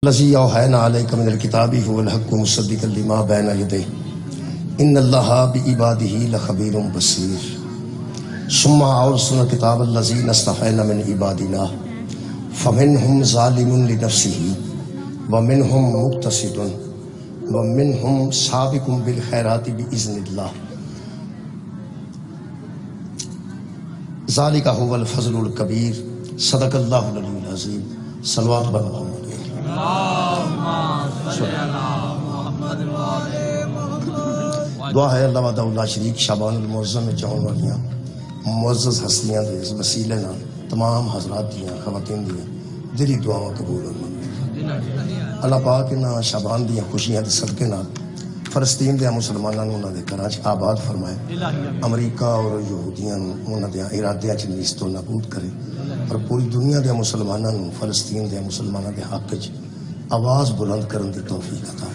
الذی اوحینا علیک من الکتاب هو الحق مصدقا لما بین یدیہ ان اللہ بعبادہ لخبیر بصیر ثم اورثنا الکتاب الذین اصطفینا من عبادنا فمنهم ظالم لنفسه ومنهم مقتصد ومنهم سابق بالخیرات باذن اللہ ذالک هو الفضل الکبیر صدق اللہ العلی العظیم صلوات بر محمد دعا ہے اللہ وحدہ لا شریک شعبان المعظم میں جاؤں والیاں معزز ہستیاں دے اس وسیلے نال تمام حضرات دیاں خواتین دیاں دلی دعاواں قبول ہوں اللہ پاک انہاں شعبان دیاں خوشیاں دے صدقے نال فلسطین دے مسلماناں نوں انہاں دے گھراں وچ آباد فرمائے امریکہ اور یہودیاں نوں انہاں دے ارادیاں وچ نیست و نابود کرے اور پوری دنیا دے مسلماناں نوں فلسطین دے مسلماناں دے حق وچ آواز بلند کرن دی توفیق عطا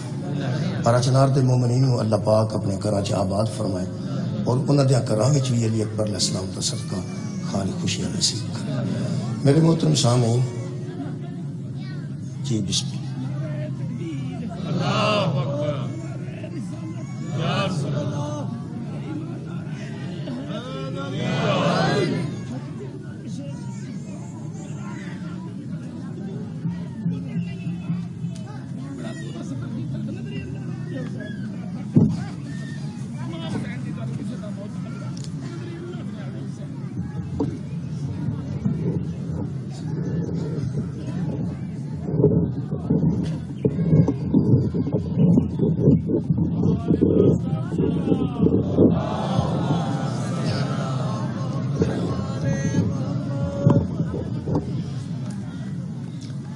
اور اچنار دے مومنین نوں اللہ پاک اپنے گھراں وچ آباد فرمائے اور انہاں دے گھراں وچ وی علی اکبر علیہ السلام دا صدقہ خالی خوشیاں نصیب کرے میرے محترم سامعین جی بسم اللہ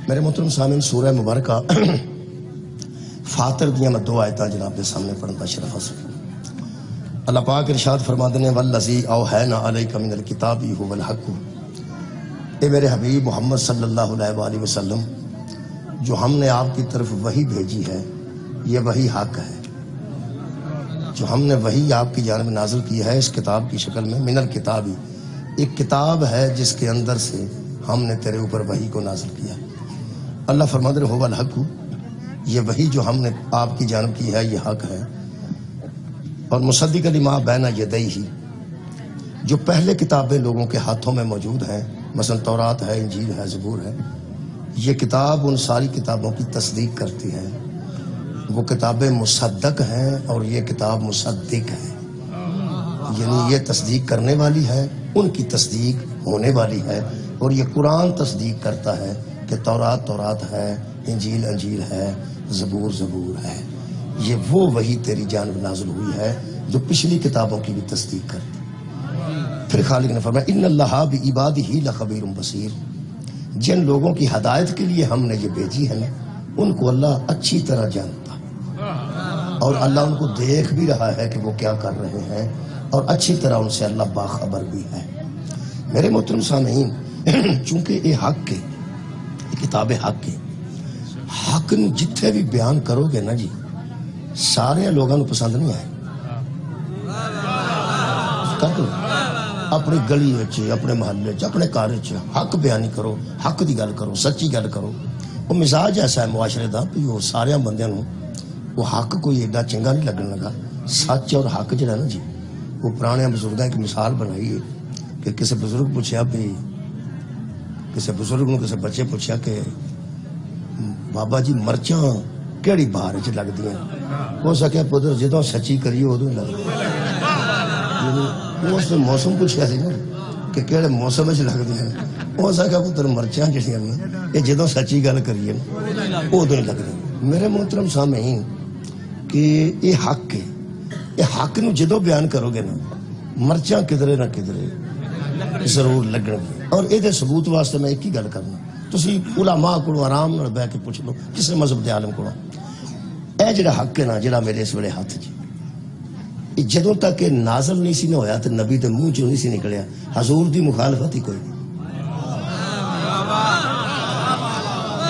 میرے محترم سامعین سورہ مبارکہ فاطر دیاں میں دو آیتاں جناب کے سامنے پڑھنا شرف حاصل اللہ پاک ارشاد فرماتے ہیں والذی اوحینا علیک من الکتاب هو الحق اے میرے حبیب محمد صلی اللہ علیہ وآلہ وسلم جو ہم نے آپ کی طرف وحی بھیجی ہے یہ وحی حق ہے جو ہم نے وحی آپ کی جانب نازل کی ہے اس کتاب کی شکل میں من الکتابی ایک کتاب ہے جس کے اندر سے ہم نے تیرے اوپر وحی کو نازل کیا اللہ فرماتے ہیں هو الحق یہ وحی جو ہم نے آپ کی جانب کی ہے یہ حق ہے اور مصدق لما بین یدیہ جو پہلے کتابیں لوگوں کے ہاتھوں میں موجود ہیں مثلا تورات ہے انجیل ہے زبور ہے یہ کتاب ان ساری کتابوں کی تصدیق کرتی ہے وہ کتابیں مصدق ہیں اور یہ کتاب مصدق ہے یعنی یہ تصدیق کرنے والی ہے ان کی تصدیق ہونے والی ہے اور یہ قرآن تصدیق کرتا ہے کہ تورات تورات ہے انجیل انجیل ہے زبور زبور ہے یہ وہ وحی تیری جانب نازل ہوئی ہے جو پچھلی کتابوں کی بھی تصدیق کرتی پھر خالق نے فرمایا ان اللہ بعبادہ لخبیر بصیر جن لوگوں کی ہدایت کے لیے ہم نے یہ بھیجی ہے نا ان کو اللہ اچھی طرح جانتا اور اللہ ان کو دیکھ بھی رہا ہے کہ وہ کیا کر رہے ہیں اور اچھی طرح ان سے اللہ باخبر بھی ہے میرے محترم سامعین چونکہ یہ حق کے کتاب حق کے حق نو جتھے بھی بیان کرو گے نا جی سارے لوگوں پسند نہیں آئے اپنی گلی اپنے محلے اپنے کار حق بیانی کرو حق دی گل کرو سچی گل کرو وہ مزاج ایسا ہے معاشرے دا بھی وہ سارے بندیاں نو وہ حق کوئی ایڈا چنگا نہیں لگن لگا سچ اور حق جڑا نا جی وہ پرانے بزرگاں ایک مثال بنائی ہے کہ کسی بزرگ پوچھا بھی کسی بزرگ نے کسی بچے پوچھا کہ بابا جی مرچاں کیڑی بہار وچ لگدی ہیں ہو سکیا پتر جدوں سچی کریے ادوں لگدی اس نے موسم پوچھا سی نا کہ کیڑے موسم وچ لگدی ہیں ہو سکیا پتر مرچاں جڑیاں نے یہ جدوں سچی گل کریے ادوں لگدی میرے محترم سامعین کہ یہ حق ہے یہ حق نو جدوں بیان کرو گے نا مرچاں کدرے نہ کدرے ضرور لگن گے اور یہ ثبوت واسطے میں ایک ہی گل کرنا تسی علماء کو آرام نال بیٹھ کے پوچھ لو کسی مذہب دے عالم کو اے جڑا حق ہے نا جڑا میرے اس ویلے ہاتھ جی جدوں تک یہ نازل نہیں سی نہ ہویا تے نبی دے منہ چوں نہیں سی نکلیا حضور دی مخالفت ہی کوئی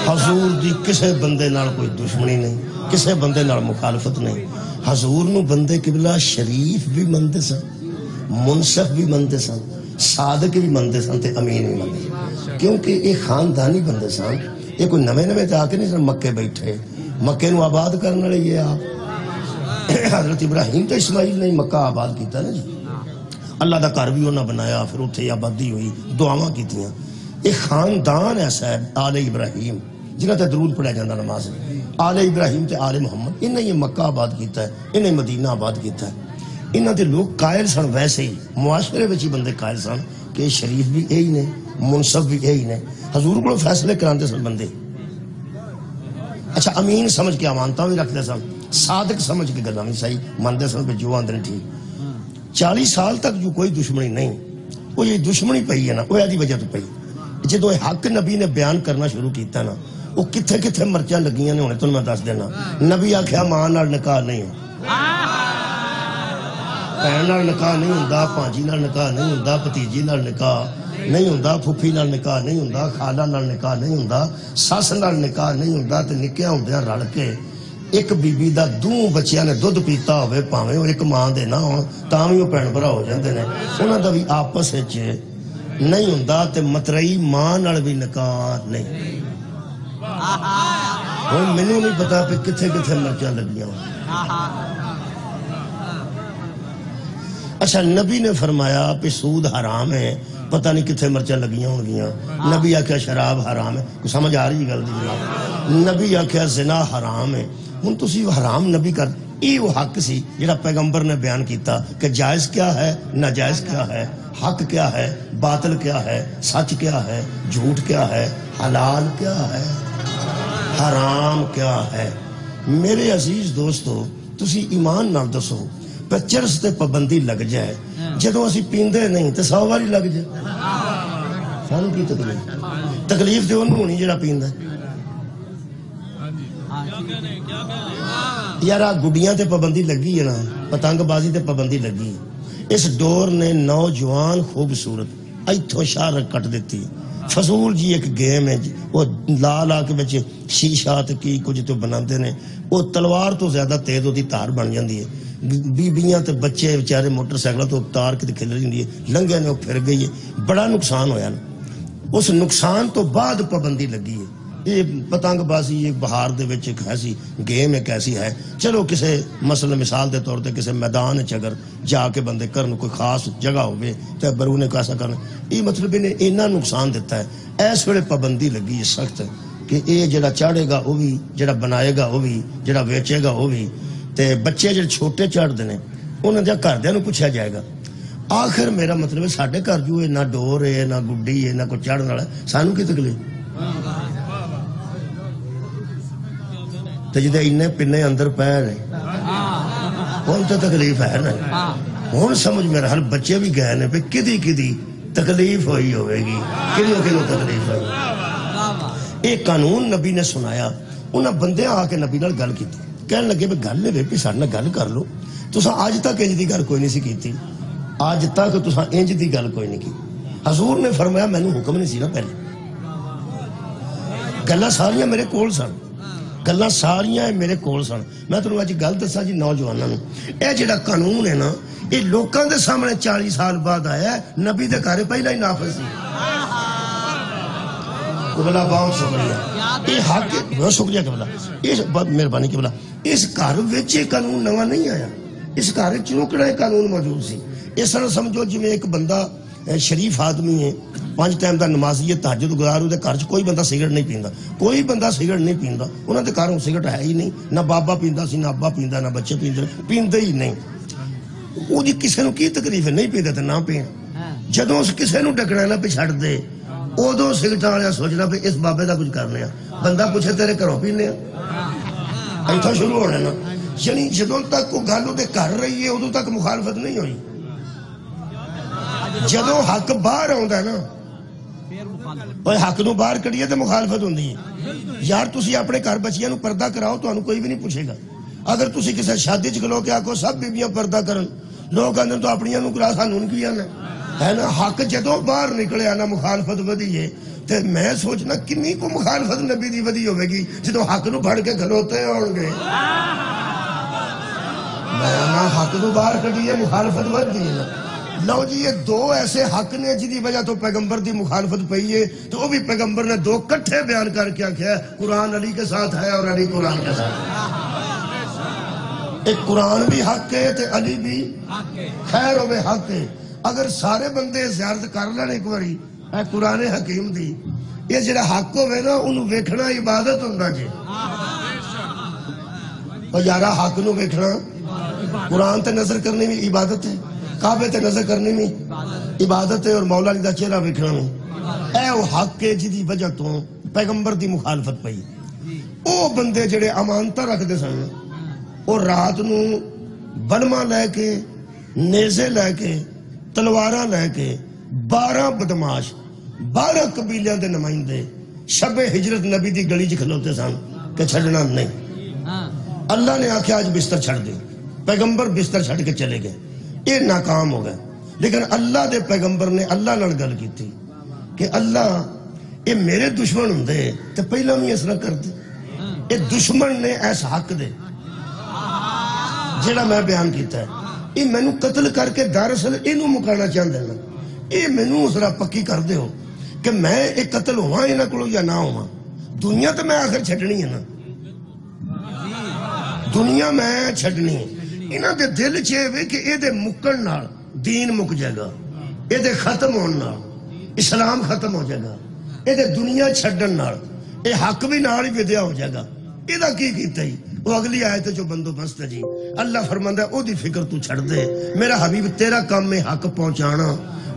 حضور دی کسے بندے نال کوئی دشمنی نہیں کسے بندے نال مخالفت نہیں حضور نو بندے قبلہ شریف بھی مندے سن منصف بھی مندے سن صادق بھی مندے سن تے امین بھی مندے سن کیونکہ یہ خاندانی بندے سن یہ کوئی نویں نویں آ کے نہیں سن مکے بیٹھے، مکے نو آباد کرنے والے یہ آپ حضرت ابراہیم تو اسماعیل نے مکہ آباد کیتا نا جی، اللہ دا گھر بھی انہاں بنایا، پھر اتنے آبادی ہوئی، دعاواں کیتیاں۔ ایک خاندان ایسا ہے آل ابراہیم جنہاں تے درود پڑھیا جاندہ نماز، آل ابراہیم تے آل محمد، انہیں یہ مکہ آباد کیتا ہے، انہیں مدینہ آباد کیتا ہے۔ انہاں دے لوگ قائل سن، ویسے ہی معاشرے وچ ہی بندے قائل سن کہ شریف بھی یہی نے، منصف بھی یہی نے، حضور کو فیصلے کراندے سن بندے، اچھا امین سمجھ کے امانتاں بھی رکھتے سن، صادق سمجھ کے گلاں بھی صحیح مانتے سن، پہ جو آندے ٹھیک۔ 40 سال تک جو کوئی دشمنی نہیں، وہ یہ دشمنی پئی ہے نا، وہ ایدی وجہ تو پئی جدو حق نبی نے بیان کرنا شروع کیتا نا، وہ کتھے کتھے مرچاں لگیاں نے، ہونے تو میں دس دینا۔ نبی آکھیا ماں نال نکاح نہیں ہو، بہن نال نکاح نہیں ہوندا، پانجی نال نکاح نہیں ہوندا، بھتیجی نال نکاح نہیں ہوندا، پھپھی نال نکاح نہیں ہوندا، خالہ نال نکاح نہیں ہوندا، سس نال نکاح نہیں ہوندا، تے نکیاں ہوندیاں رل کے ایک بی بی دا دو بچیاں نے دودھ پیتا ہوئے، پاویں وہ ایک ماں دے نہ ہون تاں وی وہ بھین بھرا ہو جاندے نے، انہاں دا بھی آپس وچ نہیں ہوندا، تے مترئی ماں نال بھی نکاح نہیں۔ ہن مینوں نہیں پتا کہ کتھے کتھے مرچاں لگیاں۔ اچھا نبی نے فرمایا کہ سود حرام ہے، پتہ نہیں کتھے مرچاں لگیاں ہوں گیاں۔ نبی آکھیا شراب حرام ہے، کوئی سمجھ آ رہی گل دی جناب؟ نبی آکھیا زنا حرام ہے۔ ہن تسی حرام نبی کر، یہ وہ حق سی جڑا پیغمبر نے بیان کیتا کہ جائز کیا ہے، ناجائز کیا ہے، حق کیا ہے، باطل کیا ہے، سچ کیا ہے، جھوٹ کیا ہے، حلال کیا ہے، حرام کیا ہے۔ میرے عزیز دوستو تسی ایمان نال دسو، پہ چرس تے پابندی لگ جائے، جدو اسی پیندے نہیں تے 100 واری لگ جائے، سانو کی تکلیف؟ تکلیف تے انہوں ہونی جڑا پیندا ہے۔ یارا گڈیاں تے پابندی لگی ہے نا، پتنگ بازی تے پابندی لگی، اس دور نے نوجوان خوبصورت ایتھوں شہر کٹ دیتی۔ فضول جی ایک گیم ہے، وہ لا لا کے بچے شیشہ تے کی کچھ تو بناندے نے، وہ تلوار تو زیادہ تیز ہوتی تار بن جاندی ہے، بیبیاں تے بچے بیچارے موٹر سائیکل تو تار کے کھل رہی ہے، لنگے نے وہ پھر گئی ہے، بڑا نقصان ہویا نا۔ اس نقصان تو بعد پابندی لگی ہے۔ یہ پتنگ بازی یہ بہار دے وچ ایک ایسی گیم ایک ایسی ہے، چلو کسے مثلا مثال دے طور تے کسے میدان وچ اگر جا کے بندے کرن، کوئی خاص جگہ ہوئے تے برونے کو ایسا کرنا، یہ مطلب انہیں اتنا نقصان دیتا ہے۔ اس ویلے پابندی لگی ہے سخت کہ یہ جڑا چاڑے گا وہ بھی، جڑا بنائے گا وہ بھی، جڑا ویچے گا وہ بھی، تے بچے جڑے چھوٹے چڑھتے ہیں انہوں نے گھردیاں نوں پوچھا جائے گا۔ آخر میرا مطلب ہے ساڈے گھر جو ہے نہ ڈور ہے نہ گڈی ہے نہ کوئی چڑھن والا، سانو کی تکلیف؟ تے جدے انے پنے اندر پے نے ہن تے تکلیف ہے نا۔ ہن سمجھ میرا حال بچے بھی گئے نے پہ کدی کدی تکلیف ہوئی ہوئے گی، کدیوں کدیوں تکلیف ہوئی۔ ایک قانون نبی نے سنایا، انہاں بندے آ کے نبی نال گل کیتی، کہنے لگے بھی گل ہے بھی سارے گل کر لو، تساں اج تک انج دی گل کوئی نہیں سی کیتی، اج تک تساں انج دی گل کوئی نہیں کی۔ حضور نے فرمایا مینوں حکم نہیں سی نا پہلے، گلاں ساریاں میرے کول سن، گلاں ساریاں میرے کول سن۔ میں تمہیں اج گل دساں جی نوجوانوں نوں، اے جڑا قانون ہے نا یہ لوکاں دے سامنے 40 سال بعد آیا ہے، نبی دے گھر پہلا ہی نافذ سی۔ قبلہ بام شکریہ، یہ حق بہت شکریہ قبلہ، اس مہربانی قبلہ، اس گھر وچ یہ قانون نواں نہیں آیا، اس گھر چوکڑا قانون موجود سی۔ اس طرح سمجھو جی ایک بندہ شریف آدمی ہے، 5 ٹائم دا نمازی ہے، تہجد گزار، وہ گھر کوئی بندہ سگریٹ نہیں پیندا، کوئی بندہ سگریٹ نہیں پیندا، انہوں نے گھر سگریٹ ہے ہی نہیں، نہ بابا پیندا سی، نہ ابا پیندا، نہ بچے پیندے ہی نہیں۔ وہ جی کسے نو کی تکلیف ہے، نہیں پیندے تے نہ پین، جدوں اس کسے نو ڈکنا نہ پہ چھڑ دے ادو سگریٹاں والا سوچنا پہ اس بابے دا کچھ کرنے آ، بندہ پوچھے تیرے گھروں پینے آ، ایتھوں شروع ہونا نا۔ یعنی جدوں تک کوئی گل وہ کر رہی ہے ادو تک مخالفت نہیں ہوئی، جدوں حق باہر آتا ہے نا، حق نو باہر کڑیے تو مخالفت ہوندی ہے۔ یار تسی اپنے گھر بچیاں نو پردہ کراؤ، تو کوئی بھی نہیں پوچھے گا۔ اگر تسی کسی شادی چ کھلو کے آکو سب بیبیاں پردہ کرن، لوگ آدھے تو اپنیاں نو کرا، سانوں نہیں کیا ہے نا۔ حق جدوں باہر نکلے نا مخالفت ودی ہے، تے میں سوچنا کنی کو مخالفت نبی دی ودی ہوے گی جدوں حق نو پھڑ کے کھلوتے ہون گے۔ میں حق نو باہر کڈیے مخالفت ودی ہے نا۔ لو جی یہ دو ایسے حق نے جی وجہ تو پیغمبر دی مخالفت پئی ہے، تو وہ بھی پیغمبر نے دو کٹھے بیان کر کے آخیا ہے قرآن علی کے ساتھ ہے اور علی قرآن کے ساتھ ہے۔ ایک قرآن بھی حق ہے تے علی بھی خیر ہوئے حق ہے۔ اگر سارے بندے زیارت کر لیں ایک باری اے قرآن حکیم دی، یہ جڑا حق ہوئے نا انہوں ویکھنا عبادت ہوندہ جی۔ اور یارا حق نو ویکھنا قرآن تے نظر کرنے میں عبادت ہے، کعبے تے نظر کرنے میں عبادت ہے، اور مولا علی دا چہرہ ویکھنا میں اے وہ حق ہے جی دی وجہ تو پیغمبر دی مخالفت پئی۔ او بندے جڑے امانتہ رکھ دے سن اور رات نو بلما لے کے نیزے لے کے تلواراں لے کے 12 بدماش 12 قبیلیاں دے نمائندے شب ہجرت نبی دی گلی چ کھلوتے سن کہ چھڑنا نہیں۔ اللہ نے آکھیا آج بستر چھڑ دے، پیغمبر بستر چھڑ کے چلے گئے، یہ ناکام ہو گئے۔ لیکن اللہ دے پیغمبر نے اللہ نال گل کی تھی کہ اللہ یہ میرے دشمن ہوں دے تو پہلا بھی اس طرح کر دے، یہ دشمن نے ایسا حق دے جڑا میں بیان کیتا ہے، یہ مینو قتل کر کے دراصل اینو مکانا چاہتے ہیں، یہ مینو ذرا پکی کر دے ہو کہ میں ایک قتل ہوا یہاں کو یا نہ ہوا، دنیا تو میں آخر چھڈنی ہے نا، دنیا میں چھڈنی ہے۔ انہاں دے دل چاہے کہ اے دے مکن نال دین مک جائے گا، اے دے ختم ہون نال اسلام ختم ہو جائے گا، اے دے دنیا چھڈن نال اے حق بھی نال ہی ودیا ہو جائے گا۔ اے دا کی کیتا ہی وہ اگلی آیت جو بندوبست ہے جی، اللہ فرماندا ہے او دی فکر تو چھڑ دے، میرا حبیب تیرا کام میں حق پہنچانا،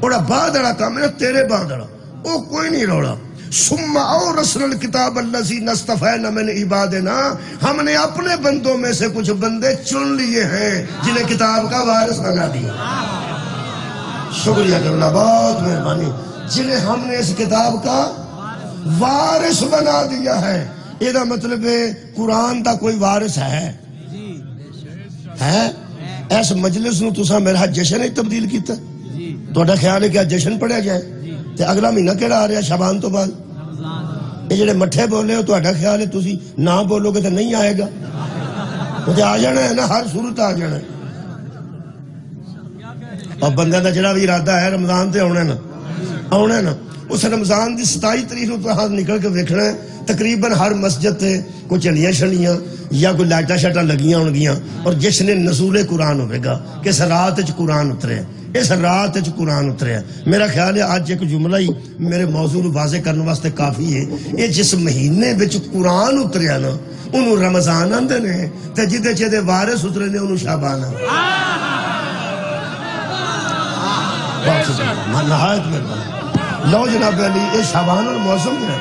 اوڑا بعد والا کام ہے تیرے بعد والا او کوئی نہیں روڑا۔ ثم اورثنا الکتاب الذی نصطفینا من عبادنا، ہم نے اپنے بندوں میں سے کچھ بندے چن لیے ہیں جنہیں کتاب کا وارث بنا دیا۔ شکریہ کرنا، بہت مہربانی، جنہیں ہم نے اس کتاب کا وارث بنا دیا ہے۔ یہ دا مطلب ہے قرآن دا کوئی وارث ہے ایس مجلس نو تساں میرا جشن ہی تبدیل کیتا، تو خیال ہے کہ جشن پڑھیا جائے تے اگلا مہینہ کیڑا آ رہا شعبان تو بعد، یہ جڑے مٹھے بولے ہو تو خیال ہے تسی نہ بولو گے تو نہیں آئے گا، مجھے آ جانا ہے نا، ہر صورت آ جانا ہے۔ اور بندہ دا جڑا بھی ارادہ ہے رمضان تے آنا ہے نا، اس رمضان دی 27 تاریخ تو ہاتھ نکل کے ویکھنا ہے، تقریباً ہر مسجد تے کوئی چلیاں شلیاں یا کوئی لائٹاں شاٹاں لگیاں ہونگیاں، اور جس نے نزول قرآن ہوئے گا کہ اس رات وچ قرآن اترے، اس رات وچ قرآن اترے۔ میرا خیال ہے آج ایک جملہ ہی میرے موضوع کو واضح کرنے واسطے کافی ہے، یہ جس مہینے وچ قرآن اتریا نا انہوں رمضان آندے نے، تے جدے چیدے وارث اترے نے انہوں شعبان آندے۔ نہایت مہربانی۔ لو جناب علی، یہ شعبان المعظم ہے،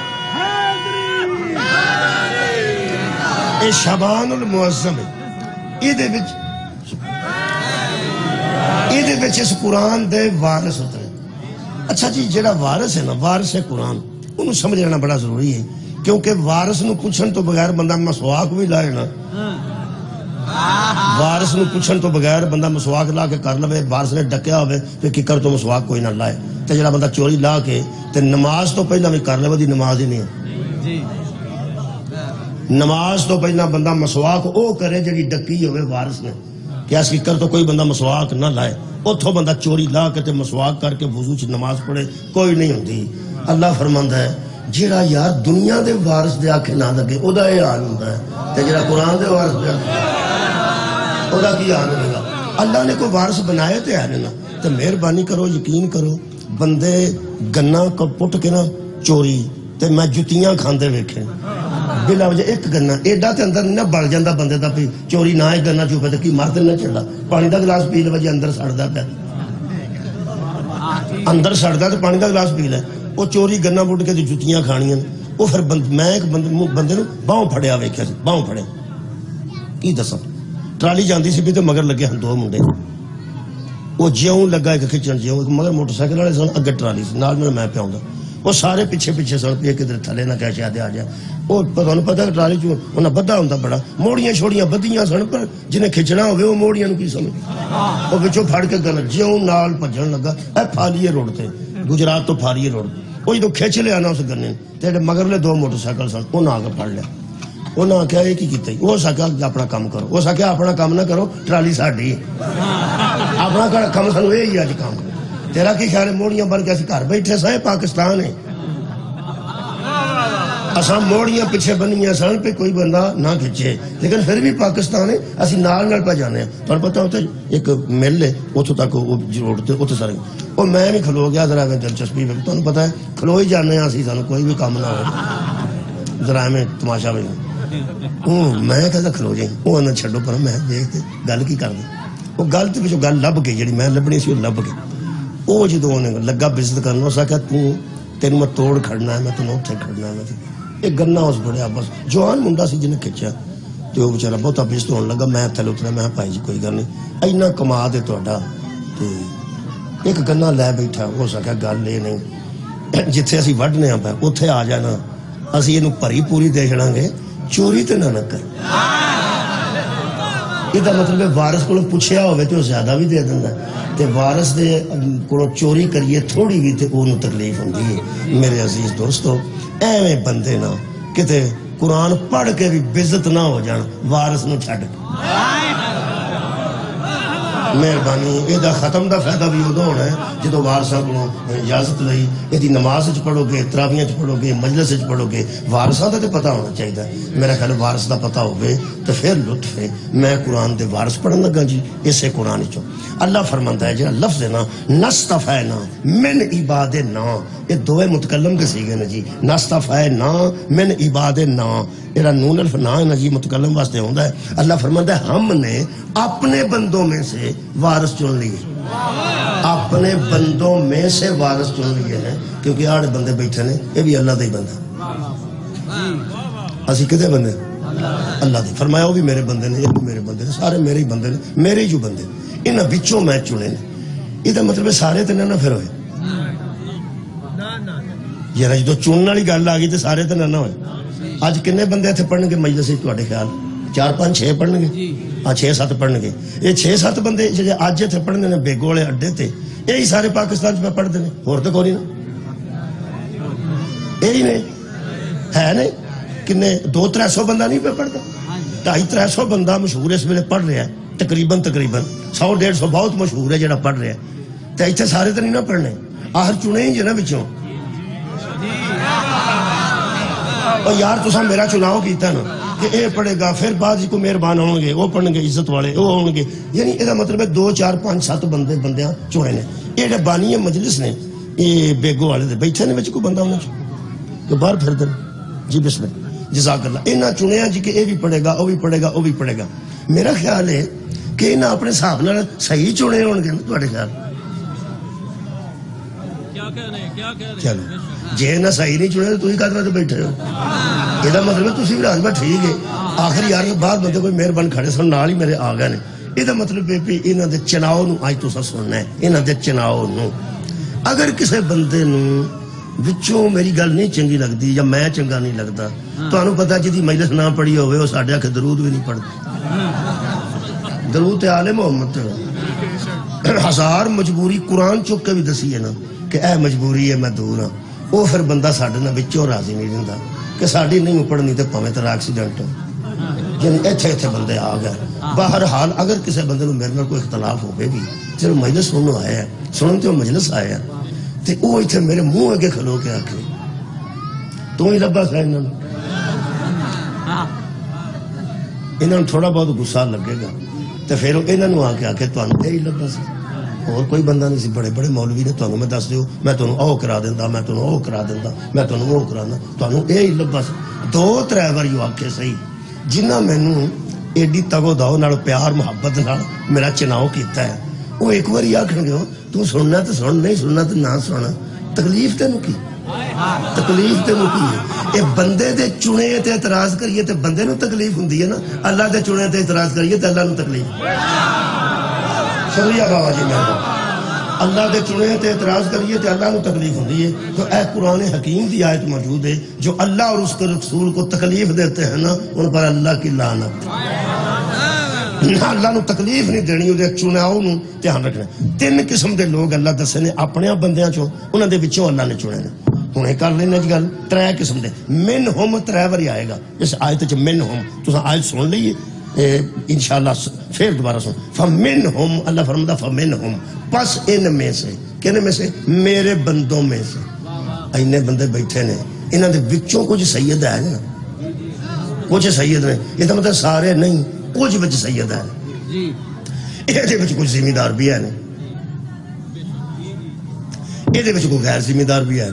یہ شعبان المعظم ہے، یہ اس قرآن دے وارث اترے۔ اچھا جی، جڑا وارث ہے نا، وارث ہے قرآن، انہوں سمجھ لینا بڑا ضروری ہے، کیونکہ وارث نو پوچھن تو بغیر بندہ مسواک بھی لائے نا، وارث نو پوچھن تو بغیر بندہ مسواک لا کے کر لوے، وارث نے ڈکیا ہوئے تو ککر تو مسواک کوئی نہ لائے، تے جڑا بندہ چوری لا کے تے نماز تو پہلا بھی کر لے، دی نماز ہی نہیں ہے۔ نماز تو پہلا بندہ مسواک او کرے جڑی ڈکی ہوئے وارث نے، کہ اس کی کر تو کوئی بندہ مسواک نہ لائے، اتھو بندہ چوری لا کے تے مسواک کر کے وضو چ نماز پڑھے کوئی نہیں ہوندی۔ اللہ فرماندا ہے جڑا یار دنیا دے وارث دے آنکھیں نہ لگے او دا یہ حال ہوندا ہے، تے جڑا قرآن دے وارث دے او دا کی حال ہوگا۔ اللہ نے کوئی وارث بنائے تے ہے نا، تے مہربانی کرو، یقین کرو، بندے گنا کو پٹ کے نا چوری تے میں جتیاں کھاندے ویکھے بلا وجہ، ایک گنا ایڈا تے اندر نہ بڑھ جاندا بندے دا، پی چوری نہ ایک گنا چوپے تے کی مارتے نہ چلدا، پانی دا گلاس پی لے وجہ اندر سڑدا پیا، اندر سڑدا تے پانی دا گلاس پی لے، وہ چوری گنا پٹ کے جتیاں کھانیاں۔ وہ پھر میں ایک بندے نو باہوں پھڑیا ویکھیا سی، باہوں پھڑے کی دساں، ٹرالی جاندی سی بھی تے مگر لگے ہن دو منڈے، وہ جیوں لگا ایک کھچن جیوں، مگر موٹر سائیکل والے سن، اگے ٹرالی سی، نال میں پیاؤں گا، وہ سارے پیچھے پیچھے سن پی کدھر تھلے نہ کہہ شاید آ جائے، وہ تمہیں پتا ٹرالی چ انہیں بدھا ہوتا بڑا، موڑیاں چھوڑیاں بدیاں سن، پر جنہیں کھچنا ہوئے وہ موڑیاں کی سمجھ، وہ بچوں پھڑ کے گل جیوں نال بھجن لگا، اے پھالیے روڈ تے، گجرات تو پھالیے روڈ، وہ جدو کھچ لیا نا اس گنے تے مگرلے دو موٹر سائیکل سن، انہیں آ کے پھڑ لیا، انہیں آخیا یہ کی کیتا، وہ سکیا اپنا کام کرو، وہ سکیا اپنا کام نہ کرو، ٹرالی ساڈی، اپنا کام سانو یہی اج کام کرو۔ تیرا کی خیال ہے موڑیاں بن کے اسی گھر بیٹھے سائے پاکستان ہے اساں موڑیاں پیچھے بنیاں سن پہ کوئی بندہ نہ کھچے لیکن پھر بھی پاکستان ہے اسی نال پہ جانے ہیں تو پتہ ہوتا ہے ایک مل ہے اتھوں تک وہ جوڑتے اتھے سارے اور میں بھی کھلو گیا ذرا میں دلچسپی میں تو پتہ ہے کھلو ہی جانے ہیں اسی سانو کوئی بھی کام نہ ہو ذرا میں تماشا بھی میں کہتا کھلو جائیں وہ نہ چھڈو پر میں دیکھتے گل کی کر دیں وہ گل تو پچھو گل لب کے جڑی میں لبنی سی وہ لب کے وہ جدوں نے لگا بزت کرنا اس آخیا تینوں میں توڑ کھڑنا ہے میں تینوں اتنے کھڑنا ہے میں ایک گنا اس بڑے بس جوان منڈا سی جنہیں کھچیا تو وہ بچارا بہت بزت ہونے لگا میں تھلے اترا میں بھائی جی کوئی گل نہیں اینا کما دے تہاڈا تے ایک گنا لے بیٹھا ہو سکیا گل یہ نہیں جتھے اسی وڈنے پہ اتھے آ جانا اسی یہ پری پوری دے چڑھاں گے چوری تے نہ کر یہ مطلب ہے وارث کو پوچھیا ہوئے تو زیادہ بھی دے دینا تے وارث دے کو چوری کریے تھوڑی بھی تے انہوں تکلیف ہوندی ہے میرے عزیز دوستو ایویں بندے نہ کتے قرآن پڑھ کے بھی بزت نہ ہو جان وارث نو چھڈ مہربانی یہ ختم دا فائدہ بھی ادو ہونا ہے جدو وارثاں کو اجازت لئی یہ نماز پڑھو گے تراویحاں پڑھو گے مجلس پڑھو گے وارثاں دا تے پتہ ہونا چاہیے میرا خیال وارث دا پتہ ہوئے تو پھر لطف ہے میں قرآن دے وارث پڑھن لگا جی اسے قرآن چو اللہ فرماندا ہے جہاں لفظ ہے نا نستفینا من عبادنا یہ دوے متکلم کے سیگے نا جی نستفینا من عبادنا یہ نون الف نا ہے نا جی متکلم واسطے ہوندا ہے اللہ فرماندا ہے ہم نے اپنے بندوں میں سے وارث چن لیے اپنے بندوں میں سے وارث چن لیے ہیں کیونکہ آڑے بندے بیٹھے نے یہ بھی اللہ دے ہی بندہ اسی کدے بندے اللہ دے فرمایا وہ بھی میرے بندے نے یہ بھی میرے بندے نے سارے میرے ہی بندے نے میرے ہی جو بندے انہاں بچوں میں چنے نے یہ مطلب ہے سارے تے نہ پھر ہوئے یار جدو چننے والی گل آ گئی تو سارے تے نہ ہوئے اج کنے بندے اتنے پڑھن گے مجلس تواڈے خیال 4 5 6 پڑھن گے ہاں 6 7 پڑھن گے یہ 6 7 بندے جڑے اج اتنے پڑھنے نے بیگو والے اڈے تے یہی سارے پاکستان چ پڑھتے ہیں ہور تو کوئی نہیں یہی نے ہے نہیں کنے 200-300 بندہ نہیں پہ پڑھتا 250-300 بندہ مشہور اس ویلے پڑھ رہا ہے تقریباً 100-150 بہت مشہور ہے جڑا پڑھ رہا ہے تو اتنے سارے تو نہیں نہ پڑھنے آخر چنے ہی جنا بچوں اور یار تسا میرا چناؤ کیتا نا کہ اے پڑھے گا پھر بعد کو مہربان ہوں گے وہ پڑھیں گے عزت والے وہ ہوں گے یعنی یہ مطلب ہے 2 4 5 7 بندیاں چنے نے یہ بانی مجلس نے یہ بیگو والے دے بیٹھے نے بچ کو بندہ ہونا چاہیے تو باہر پھر دن جی بسم اللہ جزاک اللہ انہاں چنیا جی کہ یہ بھی پڑھے گا وہ بھی پڑھے گا وہ بھی پڑھے گا میرا خیال ہے کہ انہاں اپنے حساب نال صحیح چنے ہون گے تواڈے خیال چلو جے نہ صحیح نہیں چنے تو ہی کہتے بیٹھے ہو یہ مطلب تھی بھی راجبہ ٹھیک ہے آخر یار بعد بندے کوئی مہربان کھڑے سن نال ہی میرے آ گئے نے یہ مطلب انہاں دے چناؤ نو اج تساں سننا ہے انہاں دے چناؤ نو اگر کسے بندے نو وچوں میری گل نہیں چنگی لگتی یا میں چنگا نہیں لگتا تانوں پتہ جدی مجلس نہ پڑھی ہوئے وہ ساڈے آکھے درود بھی نہیں پڑھتے درود تے آل محمد 1000 مجبوری قرآن چک کے بھی دسی ہے نا کہ اے مجبوری ہے میں دور ہاں وہ پھر بندہ ساڈے نال وچوں راضی نہیں رہندا کہ ساڈی نہیں پڑھنی تے پاویں تیرا ایکسیڈنٹ یعنی ایتھے بندے آ گئے بہرحال اگر کسی بندے نوں میرے نال کوئی اختلاف ہوے بھی چلو مجلس سنن آیا ہے سنن تے مجلس آیا ہے تے وہ ایتھے میرے منہ اگے کھلو کے آکھے تو ہی لبا سا انہاں تھوڑا بہت غصہ لگے گا تے پھر انہاں نوں آ کے آکھے تانوں تے ہی لبا سی اور کوئی بندہ نہیں سی بڑے بڑے مولوی نے تانوں میں دس دیو میں تانوں او کرا دیندا میں تانوں او کرا دیندا میں تانوں او کرانا تانوں اے ہی لبا سی 2-3 واری آکھے صحیح جنہاں مینوں ایڈی تگو داؤ نال پیار محبت نال میرا چناؤ کیتا ہے وہ ایک باری آکھن گے تو سننا تو سن نہیں سننا تو نہ سن تکلیف تینوں کی تکلیف تینوں کی ہے یہ بندے دے چنے تے اعتراض کریے تے بندے نوں تکلیف ہوندی ہے نا اللہ دے چنے تے اعتراض کریے تے اللہ نوں تکلیف شکریہ بابا جی میں اللہ دے چنے تے اعتراض کریے تے اللہ نوں تکلیف ہوندی ہے تو اے قرآن حکیم دی آیت موجود ہے جو اللہ اور اس کے رسول کو تکلیف دیتے ہیں نا ان پر اللہ کی لعنت اللہ نو تکلیف نہیں دینی وہ چناؤ نو دھیان رکھنا 3 قسم دے لوگ اللہ دسے نے اپنے بندیاں چوں انہاں دے وچوں اللہ نے چنے نے ہنے کر لینا جی گل 3 قسم دے منہم 3 باری آئے گا اس آیت وچ منہم تساں آیت سن لئیے انشاءاللہ پھر دوبارہ سن فمنہم اللہ فرماتا فمنہم پس ان میں سے کہنے میں سے میرے بندوں میں سے اینے بندے بیٹھے نے انہاں دے وچوں کچھ سید ہے نا کچھ سید نے یہ تو مطلب سارے نہیں کچھ بچ سید ہے یہ بچ کچھ ذمہ دار بھی ہے یہ بچ کوئی غیر ذمہ دار بھی ہے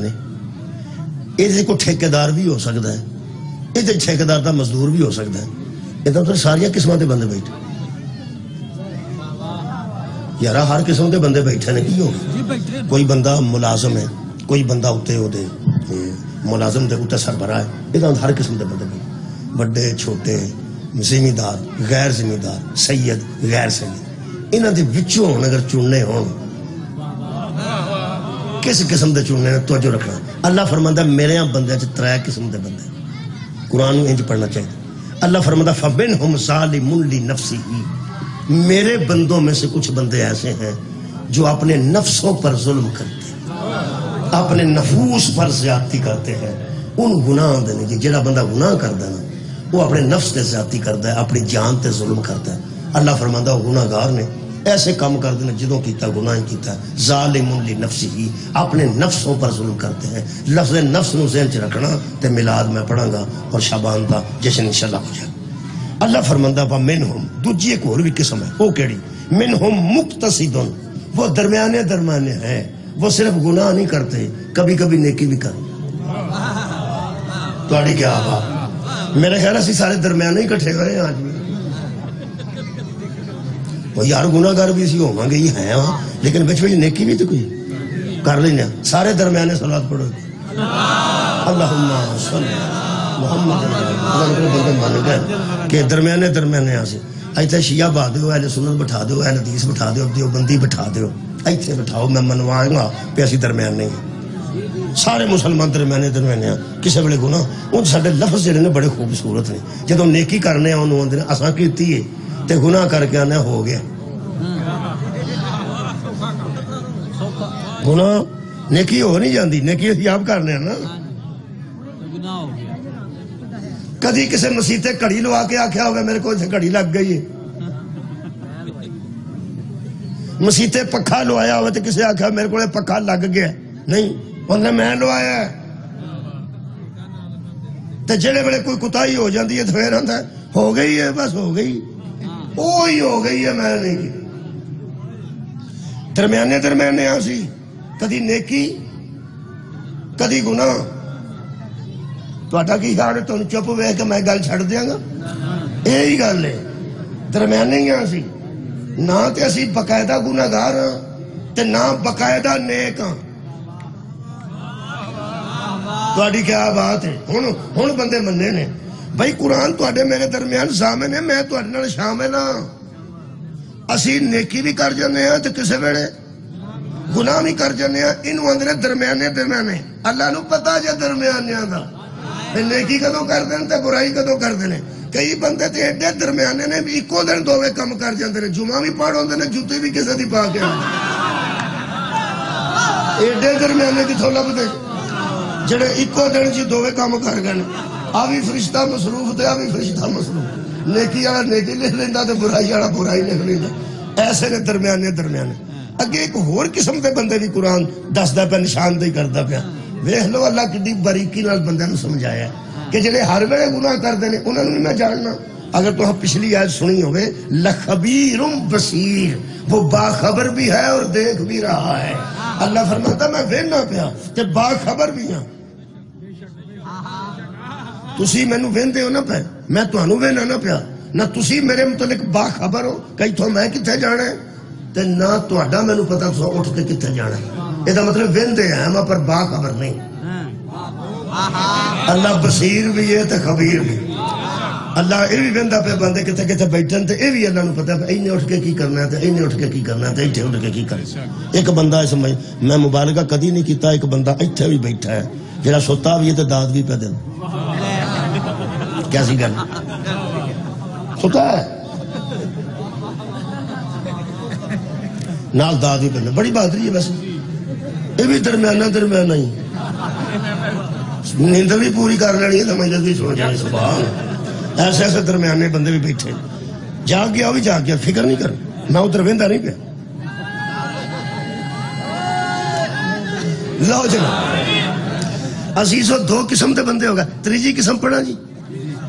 یہ کوئی ٹھیکیدار بھی ہو سکتا ہے یہ ٹھیکیدار دا مزدور بھی ہو سکتا ہے یہ تو مطلب ساری قسموں کے بندے بیٹھے یار ہر قسم کے بندے بیٹھے نے کی ہوگا کوئی بندہ ملازم ہے کوئی بندہ اتنے وہ ملازم دے اتنے سربراہ ہے یہ تو ہر قسم کے بندے بیٹھے بڑے چھوٹے ذمہ دار غیر ذمہ دار سید غیر سید انہاں دے وچوں ہون اگر چننے ہون کس قسم دے چننے نے توجہ رکھنا اللہ فرماندا میرے ہاں بندے چ 3 قسم دے بندے قرآن انج پڑھنا چاہیے اللہ فرماندا فَمِنْهُمْ ظَالِمٌ لِنَفْسِهِ میرے بندوں میں سے کچھ بندے ایسے ہیں جو اپنے نفسوں پر ظلم کرتے ہیں اپنے نفوس پر زیادتی کرتے ہیں ان گناہ دینے جی جڑا بندہ گناہ کرتا ہے نا وہ اپنے نفس تے زیادتی کرتا ہے اپنی جان تے ظلم کرتا ہے اللہ فرماندا وہ گناہ گار نے ایسے کام کر دینا جدوں کیتا گناہ کیتا ہے ظالم لنفسہ اپنے نفسوں پر ظلم کرتے ہیں لفظ نفس نو ذہن چ رکھنا تے میلاد میں پڑھاں گا اور شعبان دا جشن انشاءاللہ ہو جائے اللہ فرماندا با منہم دوجی ایک اور بھی قسم ہے وہ کیڑی منہم مقتصدن وہ درمیانے درمیانے ہیں وہ صرف گناہ نہیں کرتے کبھی کبھی نیکی بھی کرتے تہاڈی کیا بات میرے خیال ہے سارے درمیانے ہی کٹھے ہوئے ہیں آج بھی وہ یار گناہ گار بھی اسی ہوواں گے یہ ہیں ہاں لیکن بچ نیکی بھی تو کوئی کر لینا سارے درمیانے صلوات پڑھو اللہم صلی محمد بندے مان گئے کہ درمیانے درمیانے آسے ایتھے شیعہ با دیو اہل سنت بٹھا دیو اہل حدیث بٹھا دیو دیوبندی بٹھا دیو ایتھے بٹھاؤ میں منواؤں گا پہ اسی درمیان نہیں سارے مسلمان درمیانے درمیانے ہیں کسے بڑے گناہ ان ساڑے لفظ جڑے نے بڑے خوبصورت نے جدوں نیکی کرنے ہیں انہوں نے اساں کیتی ہے تے گناہ کر کے آنے ہو گیا گناہ نیکی ہو نہیں جاندی نیکی احتیاب کرنے ہیں نا کدی کسے مسیطے کڑی لوا کے آکھیا ہوگا میرے کو اسے کڑی لگ گئی ہے مسیطے پکھا لوایا ہوئے تے کسے آکھیا میرے کو پکھا لگ گیا نہیں انہیں میں لوایا ہے تے جڑے بڑے کوئی کتائی ہو جاندی ہے تو پھر آندا ہو گئی ہے بس ہو گئی وہی ہو گئی ہے میں نہیں کی درمیانے درمیانے آسی کدی نیکی کدی گناہ تہاڈا کی خیال ہے تانوں چپ ویکھ کے میں گل چھڑ دیاں گا یہی گل ہے درمیانے ہی آسی نہ تے اسی باقاعدہ گناہ گار ہاں تے نہ باقاعدہ نیک ہاں تہاڈی کیا بات ہے ہن بندے مننے نے بھائی قرآن تہاڈے میرے درمیان ضامن ہے میں تہاڈے نال شامل ہاں اسی نیکی بھی کر جانے ہاں تے کسے ویلے گناہ بھی کر جانے ہاں انہوں اندر درمیانے درمیانے اللہ نو پتہ جے درمیانیاں دا نیکی کدوں کر دیں تے برائی کدوں کر دیں کئی بندے تے ایڈے درمیانے نے بھی اکو دن دووے کم کر جاندے نے جمعہ بھی پڑھ ہوندے نے جوتے بھی کسے دی پا کے ایڈے درمیانے کتھوں لبدے جڑے اکو دن جی دووے کم کر گئے آ بھی فرشتہ مصروف تے آ بھی فرشتہ مصروف نیکی والا نیکی لکھ لیندا تے برائی والا برائی لکھ لیندا ایسے نے درمیانے درمیانے اگے ایک ہور قسم دے بندے بھی قرآن دسدا پیا نشاندہی کردا پیا ویکھ لو اللہ کتنی باریکی نال بندے نوں سمجھایا کہ جڑے ہر ویلے گناہ کردے نے انہاں نوں نہیں میں جاننا اگر تو پچھلی آیت سنی ہوئے لخبیر بصیر وہ باخبر بھی ہے اور دیکھ بھی رہا ہے اللہ فرماتا میں وینا پیا کہ باخبر بھی ہاں تسی مینوں ویندے ہو نا پہ میں تانوں وینا نہ پیا نہ تسی میرے متعلق باخبر ہو کہ تو میں کتھے جانا ہے تے نہ تہاڈا مینوں پتہ تو اٹھ کے کتھے جانا ہے یہ مطلب ویندے ہیں ہم پر باخبر نہیں اللہ بصیر بھی ہے تے خبیر بھی اللہ یہ بھی ویندا پہ بندے کتے کتے بیٹھن تے یہ بھی اللہ نو پتہ ہے اینے اٹھ کے کی کرنا ہے تے اینے اٹھ کے کی کرنا ہے تے ایتھے اٹھ کے کی کرنا ہے ایک بندہ اس میں مبالغہ کدی نہیں کیتا ایک بندہ ایتھے بھی بیٹھا ہے جڑا سوتا بھی ہے تے داد بھی پہ دے کیسی گل سوتا ہے نال داد بھی پہ بڑی بہادری ہے بس یہ بھی درمیانہ درمیانہ ہی نیندر بھی پوری کر لینی ہے تو میں جلدی سو جائے سبحان ایسے ایسے درمیانے بندے بھی بیٹھے جاگ گیا وہ بھی جاگ گیا فکر نہیں کر میں ادھر ویندا نہیں پیا لو جناب عزیزو دو قسم دے بندے ہوگا. تیجی قسم پڑھا جی.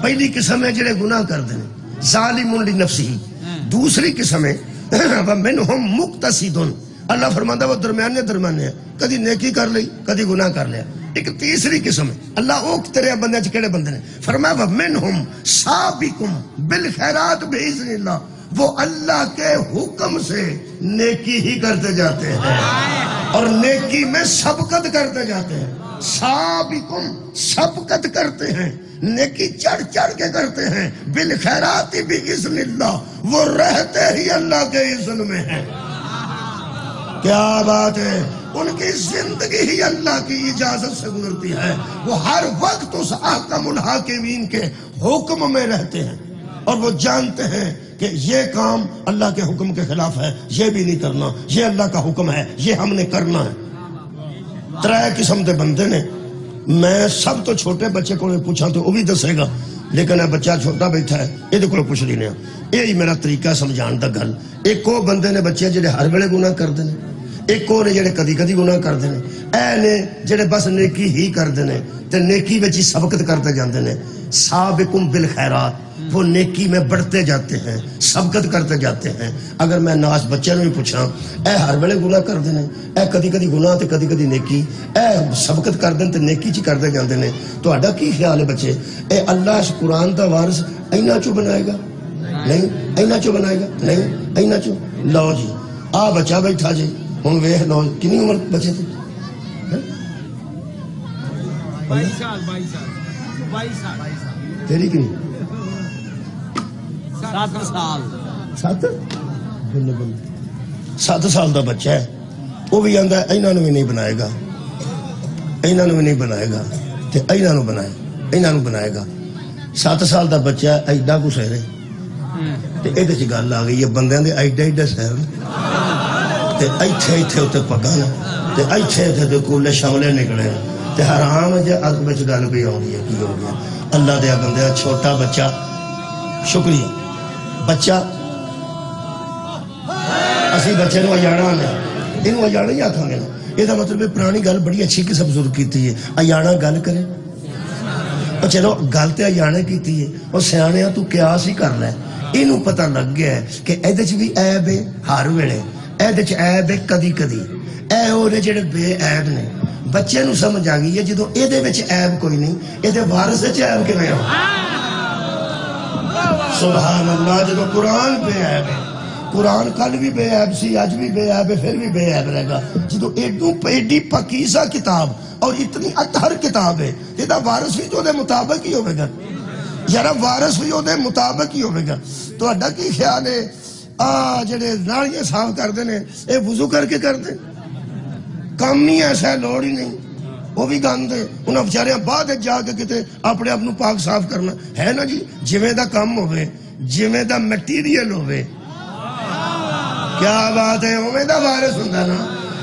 پہلی قسم ہے جڑے گناہ کر دیں ظالم لنفسہ. دوسری قسم ہے ومنہم مقتصد. اللہ فرماتا وہ درمیانے ہے, کدی نیکی کر لی کدی گناہ کر لیا. ایک تیسری قسم ہے اللہ او تیرے بندے چ کیڑے بندے نے فرمایا ومنہم سابقم بالخیرات باذن اللہ. وہ اللہ کے حکم سے نیکی ہی کرتے جاتے ہیں اور نیکی میں سبقت کرتے جاتے ہیں. سابقم سبقت کرتے ہیں, نیکی چڑھ چڑھ کے کرتے ہیں. بالخیرات باذن اللہ وہ رہتے ہی اللہ کے اذن میں ہیں. کیا بات ہے, ان کی زندگی ہی اللہ کی اجازت سے گزرتی ہے. وہ ہر وقت اس احکم الحاکمین کے حکم میں رہتے ہیں اور وہ جانتے ہیں کہ یہ کام اللہ کے حکم کے خلاف ہے, یہ بھی نہیں کرنا, یہ اللہ کا حکم ہے, یہ ہم نے کرنا ہے. ترے قسم دے بندے نے. میں سب تو چھوٹے بچے کو پوچھا تو وہ بھی دسے گا, لیکن بچہ چھوٹا بیٹھا ہے یہ کو پوچھ لینے. یہی میرا طریقہ سمجھان دا گل. ایک وہ بندے نے بچے جڑے ہر ویلے گناہ کردے نے, ایک وہ نے جڑے کدی کدی گناہ کردے نے, اے نے جڑے بس نیکی ہی کردے نے تے نیکی وچ ہی سبقت کرتے جاندے نے. سابقم بالخیرات وہ نیکی میں بڑھتے جاتے ہیں, سبقت کرتے جاتے ہیں. اگر میں ناس بچے نے بھی پوچھا اے ہر ویلے گناہ کردے نے, اے کدی کدی گناہ تے کدی کدی نیکی, اے سبقت کردے تے نیکی چ کرتے جاندے نے, تہاڈا کی خیال ہے بچے اے اللہ اس قرآن دا وارث اینا چوں بنائے گا؟ نہیں. اینا چوں بنائے گا؟ نہیں. اینا چوں. لو جی آ بچہ بیٹھا جی, ہن ویکھ لو کنی عمر بچے تے 22 سال. تیری کنی 7 سال دا بچہ ہے. وہ بھی آندا ہے انہاں نوں بھی نہیں بنائے گا, انہاں نوں بھی نہیں بنائے گا تے انہاں نوں بنائے, انہاں نوں بنائے گا. 7 سال دا بچہ ہے ایڈا کو سہرے تے اے تے گل آ گئی ہے بندیاں دے ایڈا ایڈا سہر تے ایتھے ایتھے اوتے پگاں تے ایتھے ایتھے تے کولے شملے نکلے تے حرام جے اگ وچ گل کوئی آندی ہے. کی ہو گیا اللہ دے بندے, چھوٹا بچہ شکریہ بچہ اسی بچے نو اجاڑا نے, انہوں اجاڑا ہی آکھاں گے نا. یہ مطلب پرانی گل بڑی اچھی قسم بزرگ کیتی ہے, اجاڑا گل کرے اور چلو گل تے اجاڑے کیتی ہے اور سیاںیاں تو قیاس ہی کر لے. انہوں پتہ لگ گیا ہے کہ ایدے چ بھی عیب ہے ہر ویلے, ایدے چ عیب ہے کدی کدی, اے او نے جڑے بے عیب نے. بچے نو سمجھ آ گئی ہے جدوں ایدے وچ عیب کوئی نہیں, ایدے وارث وچ عیب کیویں ہو. سبحان اللہ. جدو قرآن بے عیب ہے, قرآن کل بھی بے عیب سی, اج بھی بے عیب ہے, پھر بھی بے عیب رہے گا. جدو ایڈی پکیزہ کتاب اور اتنی اطہر کتاب ہے, یہ وارث بھی تو دے مطابق ہی ہوئے گا یارا, وارث بھی دے مطابق ہی ہوئے گا. تو اڈا کی خیال ہے جڑے نالیاں صاف کر دینے اے وضو کر کے کر دیں, کام ہی ایسا ہے, لوڑ ہی نہیں. وہ بھی گاندے انہاں بچارے بعد جا کے کتے اپنے آپ پاک صاف کرنا ہے نا جی. جویں دا کام ہوئے, جویں دا میٹیریل ہوئے, کیا بات ہے, اویں دا وارث ہوندا نا,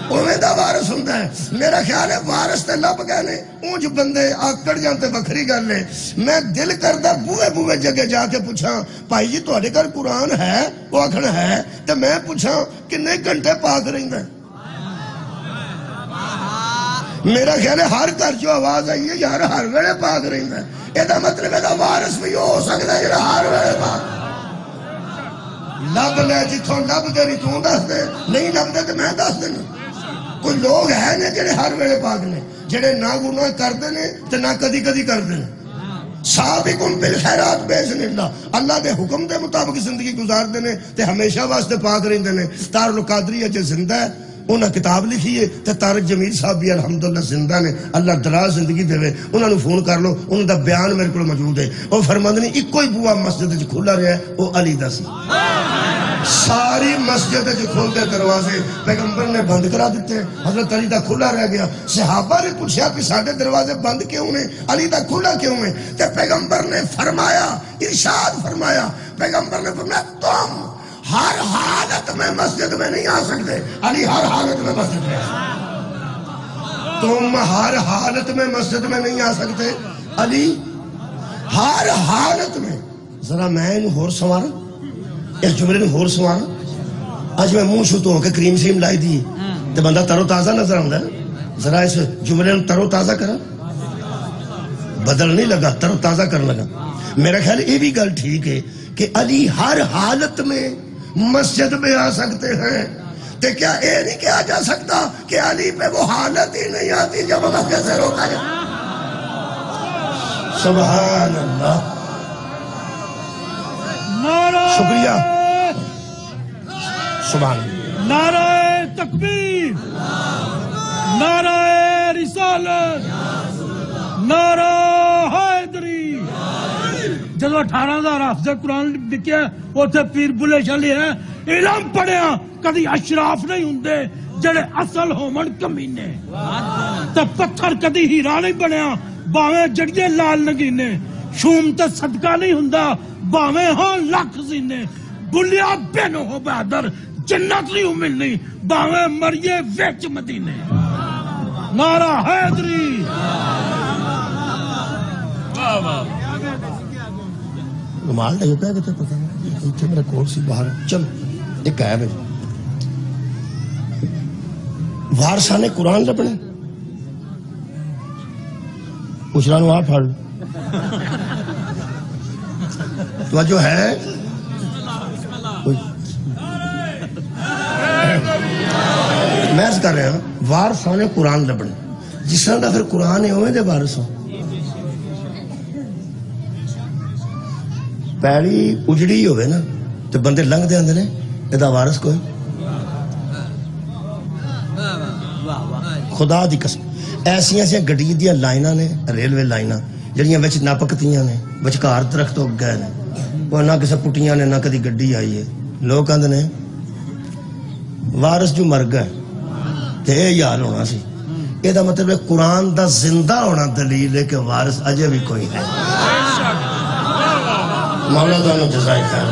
اویں دا وارث ہوندا ہے. میرا خیال ہے وارث تے لب گئے نے, اونج بندے آکڑ جانتے بکھری گل ہے. میں دل کردا بوئے بوئے جگہ جا کے پوچھاں بھائی جی تہاڈے گھر قرآن ہے؟ وہ آکھن ہے. تے میں پوچھاں کنے گھنٹے پاک رہندا ہے؟ میرا خیال ہے ہر گھر جو آواز آئی ہے یار ہر ویلے پاک رہندا ہے. یہ مطلب ہے وارث بھی ہو سکتا ہے ہر ویلے پاک. لب لے جتوں لب دے نہیں تو دس دے, نہیں لب دے تو میں دس دینا. کوئی لوگ ہیں نے جڑے ہر ویلے پاک نے, جڑے نہ گناہ کرتے نے تے نہ کدی کدی کرتے نے. سابقون بالخیرات باذن اللہ, اللہ دے حکم دے مطابق زندگی گزارتے نے تے ہمیشہ واسطے پاک رہندے نے. تار القادریہ جو زندہ ہے انہاں کتاب لکھی ہے تے طارق جمیل صاحب بھی الحمدللہ زندہ نے, اللہ دراز زندگی دے. انہاں نو فون کر لو, انہاں دا بیان میرے کو موجود ہے. وہ فرماندے نے ایکو ہی بوا مسجد وچ کھلا رہیا ہے, وہ علی دا سی. ساری مسجد وچ کھلدے دروازے پیغمبر نے بند کرا دیتے, حضرت علی دا کھلا رہ گیا. صحابہ نے پوچھا کہ ساڈے دروازے بند کیوں نے, علی دا کھلا کیوں ہے؟ تے پیغمبر نے فرمایا, ارشاد فرمایا, پیغمبر نے فرمایا تم ہر حالت میں مسجد میں نہیں آ سکتے, علی ہر حالت میں مسجد میں. تم ہر حالت میں مسجد میں نہیں آ سکتے, علی ہر حالت میں. ذرا میں انہوں ہور سوارا, اس جملے نے ہور سوارا. اج میں منہ شو تو ہو کے کریم سیم لائی دی تے بندہ ترو تازہ نظر آندا ہے. ذرا اس جملے میں ترو تازہ کرا، بدل نہیں لگا، ترو تازہ کرنے لگا۔ میرا خیال یہ بھی گل ٹھیک ہے کہ علی ہر حالت میں مسجد میں آ سکتے ہیں، تو کیا یہ نہیں کہا جا سکتا کہ علی پہ وہ حالت ہی نہیں آتی جب اللہ کیسے روکا جائے؟ سبحان اللہ، شکریہ، سبحان اللہ۔ نعرہ تکبیر، نعرہ رسالت، نعرہ حیدری۔ جدو 18,000 حافظ قرآن لکھے اتنے پیر بلے شالی ہے، علم پڑھیا کدی اشراف نہیں ہوندے جڑے اصل ہومن کمینے، تے پتھر کدی ہیرا نہیں بنیا باویں جڑیے لال نگینے، شوم تے صدقہ نہیں ہوندا باویں ہاں لکھ زینے، بلیا بین ہو بہادر جنت نہیں ملنی باویں مریے وچ مدینے۔ نعرہ حیدری۔ رومال نہیں پیا کہتے پتہ نہیں اتنے میرا کوٹ سی باہر۔ چل ایک ہے بھائی، وارثانے قرآن لبنے پوچھنا نو آپ پڑھ تو جو ہے میں عرض کر رہا ہوں وارثانے قرآن لبنے جس طرح کا پھر قرآن ہے اوے دے وارث ہوں۔ پیڑی اجڑی ہوئے نا تو بندے لنگ دے اندر یہ وارث کوئی خدا دی قسم ایسی ایسی گڈی دیا لائناں نے ریلوے لائناں جڑیاں وچ ناپکتیاں نے وچکار درخت اگ گئے نے وہ نہ کسے پٹیاں نے نہ کدی گڈی آئی ہے لوگ کہندے نے وارث جو مر گئے تے یہ حال ہونا سی۔ یہ مطلب ہے قرآن دا زندہ ہونا دلیل ہے کہ وارث اجے بھی کوئی ہے۔ مولا تعالیٰ جزائے خیر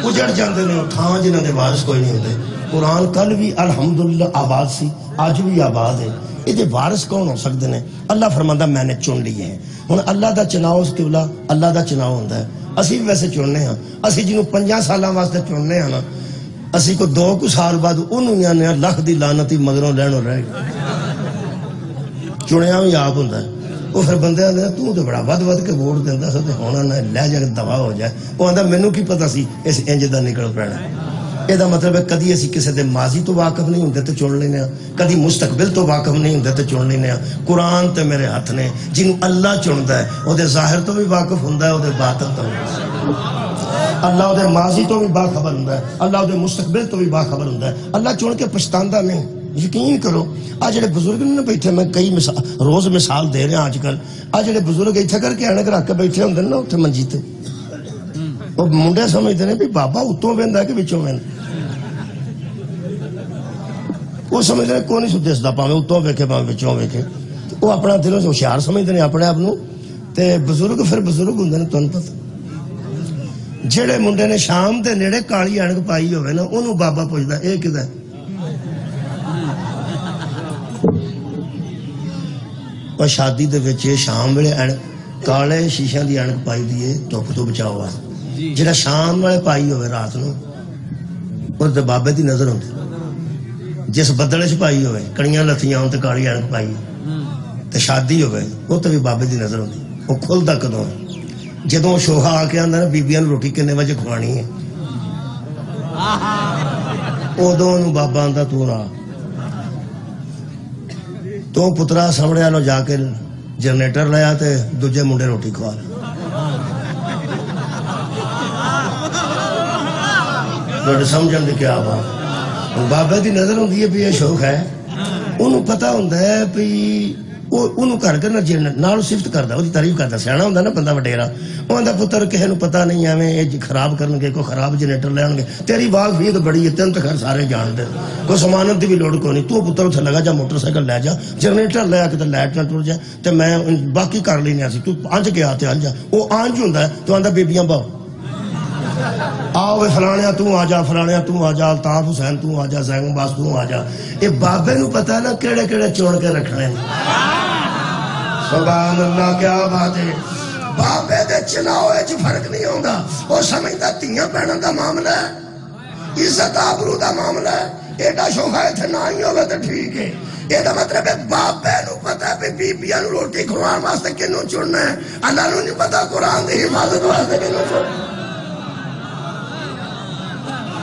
اجڑ جاندے نے تھاں جنہاں دے وارث کوئی نہیں ہوندے۔ قرآن کل بھی الحمدللہ آباد سی آج بھی آباد ہے۔ یہ وارث کون ہو سکتے ہیں؟ اللہ فرماندا میں نے چن لیے ہیں۔ ہن اللہ دا چناؤ اس قبلہ اللہ دا چناؤ ہوندا ہے۔ اسی بھی ویسے چننے ہاں، اسی جنوں 50 سالاں واسطے چننے ہاں نا، اسی کو 2 سال بعد انہوں نے لکھ دی لعنتی مگروں لینوں رہ گئے۔ چنیا بھی آپ ہوندا ہے۔ وہ پھر بندے آتے ہیں تو بڑا ود کے ووٹ دینا سا ہونا نہ لے جا کے دوا ہو جائے۔ وہ آتا مینوں کی پتا سی اس انج دا نکل پینا۔ یہ مطلب ہے کدی اسی کسی دے ماضی تو واقف نہیں ہوندے تو چن لینے ہاں، کدی مستقبل تو واقف نہیں ہوندے تو چن لینے ہاں۔ قرآن تے میرے ہاتھ نے جنوں اللہ چندا ہے وہ دے ظاہر تو بھی واقف ہوندا ہے وہ دے باطن تو بھی۔ اللہ وہ دے ماضی تو بھی باخبر ہوندا ہے، اللہ وہ دے مستقبل تو بھی باخبر ہوندا ہے۔ اللہ چن کے پچھتاندا نہیں۔ یقین کرو آ جڑے بزرگ نے بیٹھے میں کئی روز مثال دے رہا آج کل آ جڑے بزرگ اتنے کر کے اینک رکھ کے بیٹھے ہوندے نا اتنے منجی تے وہ منڈے سمجھتے ہیں بھی بابا اتوں ویندا کہ وچوں ویندا۔ وہ سمجھتے ہیں کوئی نہیں سو دسدا پاویں اتوں ویکھے پاویں وچوں ویکھے، وہ اپنا دلوں سے ہوشیار سمجھتے ہیں اپنے آپ تے بزرگ پھر بزرگ ہوندے نے تانوں پتہ۔ جڑے منڈے نے شام دے نیڑے کالی اینک پائی ہوئے نا انہوں بابا پوچھدا اے کدا ہے؟ اور شادی دے وچ شام ویلے کالے شیشیاں دی اینک پائی دیے دھوپ تو بچاؤ واسطے، جڑا شام والے پائی ہوئے رات نو اور تے بابے دی نظر ہوندی، جس بدلے چ پائی ہوئے کڑیاں لتھیاں ہون تے کالی اینک پائی تے شادی ہوئے وہ تے بھی بابے دی نظر ہوندی۔ وہ کھلدا کدوں جدوں شوہا آ کے آندا نا بیبیاں نوں روٹی کنے بجے کھوانی ہے ادوں نوں بابا آندا تو راہ تو پترا سامنے والوں جا کے جنریٹر لیا تے دوجے منڈے روٹی کھوا لے سمجھن دی کیا بات۔ بابے دی نظر ہوندی ہے بھی یہ شوق ہے انہوں پتا ہوتا ہے بھی انہوں کر کے نال صفت کرتا وہ تعریف کرتا سیاح ہوتا نا بندہ وڈیرا وہ آتا پتر کسی پتا نہیں ایویں خراب کرن گے کوئی خراب جنریٹر لین گے تیری واگ بھی تو بڑی ہے تین تو خیر سارے جان دے کوئی سمانت کی بھی لوڑ کوئی نہیں تو پتر اتنے لگا جا موٹر سائیکل لے جا جنریٹر لیا کہ لائٹ نہ ٹر جائے تو میں باقی کر لینا سی تو آنج کے آتے آنج جا وہ آنج ہوں تو آتا بیبیاں باؤ آؤ فلانیا تو آ جا فلانیا تو آ جا الطاف حسین تو آ جا زینب باس تو آ جا یہ بابے نو پتا نا کہڑے کہڑے چون کے رکھنے سبحان اللہ کیا بات ہے بابے دے چناؤ فرق نہیں ہوتا وہ سمجھتا تیاں بہنوں کا معاملہ ہے عزت آبرو کا معاملہ ہے ایڈا شوق ہے اتنے نہ ہی ہوگا تو ٹھیک ہے یہ مطلب ہے بابے نو پتا ہے بیبیاں نو روٹی کھوان واسطے کنوں چننا ہے، اللہ نو نہیں پتا قرآن دی حفاظت واسطے کنوں چننا ہے۔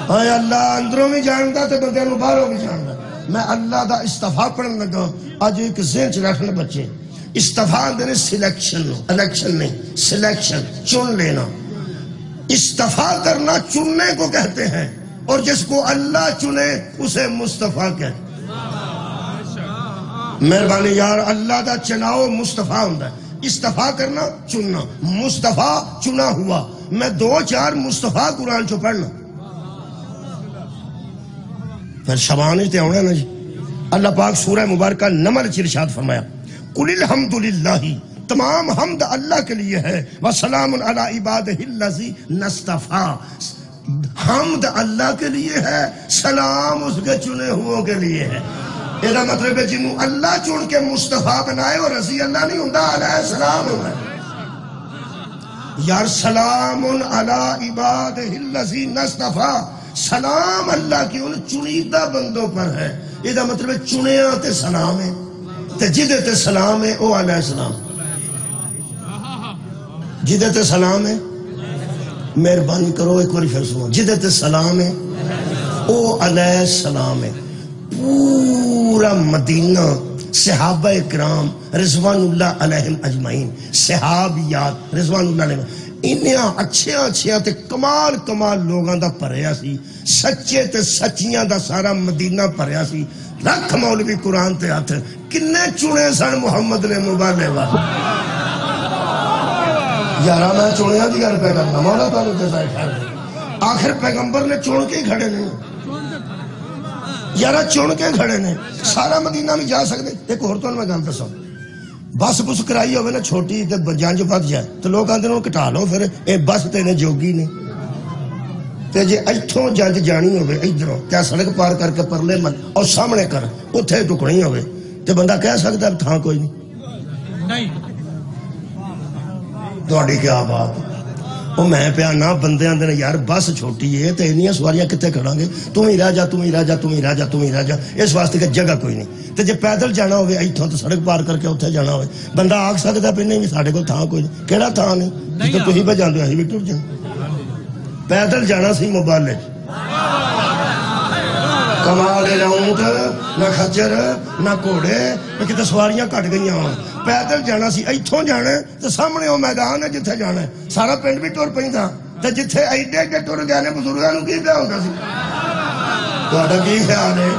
ہاں اللہ اندروں بھی جانتا تے بندے نو باہروں بھی جانتا۔ میں اللہ دا استفا پڑھن لگا، آج ایک ذہن چ رکھنا بچے، استفا اندر سلیکشن، الیکشن نہیں، سلیکشن، چن لینا۔ استفا کرنا چننے کو کہتے ہیں، اور جس کو اللہ چنے اسے مصطفیٰ کہتے ہیں۔ مہربانی یار، اللہ دا چناؤ مصطفیٰ ہوتا ہے، استفا کرنا چننا، مصطفیٰ چنا ہوا۔ میں 2-4 مصطفیٰ قرآن چو پڑھنا، پھر شبان تے ہونا نا جی۔ اللہ پاک سورہ مبارکہ نمل ارشاد فرمایا، قُلِ الْحَمْدُلِلَّهِ، تمام حمد اللہ کے لیے ہے، وَسَلَامٌ عَلَىٰ عِبَادِهِ الَّذِينَ اصْطَفَىٰ، حمد اللہ کے لیے ہے، سلام اس کے چنے ہوں کے لیے ہے۔ یہ مطلب ہے جنہوں اللہ چن کے مصطفیٰ بنائے اور رضی اللہ نہیں ہوندہ علیہ السلام ہوتا ہے۔ یار سلام علیٰ عبادہ الذین اصطفیٰ، سلام اللہ کی ان چنیدہ بندوں پر ہے۔ یہ مطلب ہے چنیا تے سلام ہے، تے جدے تے سلام ہے او علیہ السلام، جدے تے سلام ہے، مہربانی کرو ایک بار پھر سنو، جدے تے سلام ہے او علیہ السلام ہے۔ پورا مدینہ صحابہ اکرام رضوان اللہ علیہم اجمعین، صحابیات رضوان اللہ علیہم، انہاں اچھیاں تے کمال لوگاں دا پریا سی، سچے تے سچیاں دا سارا مدینہ پریا سی۔ رکھ مولوی قرآن تے ہاتھ، کنے چنے سن محمد نے مبالغ یارہ میں چنیا دی گل پہ کرنا، مولا تعالیٰ تے ظاہر ہے آخر پیغمبر نے چن کے ہی کھڑے نہیں، یارہ چن کے کھڑے نے، سارا مدینہ میں جا سکتے۔ ایک اور تو میں گل دساں، بس کرائی ہوئے نا چھوٹی تے جنج پت جائے تو لوگ آتے ہیں کٹا لو، پھر اے بس تے نے جوگی نے تے جے ایتھوں جنج جانی ہوئے ادھروں کیا سڑک پار کر کے پرلے من اور سامنے کر اتھے ٹکڑی ہوئے تے بندہ کہہ سکتا ہے تھا کوئی نہیں۔ تہاڈی کیا بات، وہ میں پیا نہ بندے آندے نے یار بس چھوٹی ہے تے انیاں سواریاں کتے کھڑاں گے، تم ہی رہ جا، اس واسطے کہ جگہ کوئی نہیں۔ تے جے پیدل جانا ہوئے ایتھوں تو سڑک پار کر کے اتھے جانا ہوئے، بندہ آکھ سکتا ہے نہیں ساڈے کول تھاں کوئی نہیں، کیڑا تھاں نہیں، جے تسی پہ جاندے اسی بھی ٹر جاندے۔ پیدل جانا سی موبائل کمال نہ اونٹ نہ خچر نہ گھوڑے، کتے سواریاں کٹ گئیاں ہوں، پیدل جانا سی ایتھوں جانا تو سامنے وہ میدان ہے جتھے جانا ہے، سارا پنڈ بھی ٹر پیندا تے جتھے ایڈے ٹر گئے نے بزرگاں نوں کی پیا ہوندا سی؟ تہاڈا کی خیال ہے؟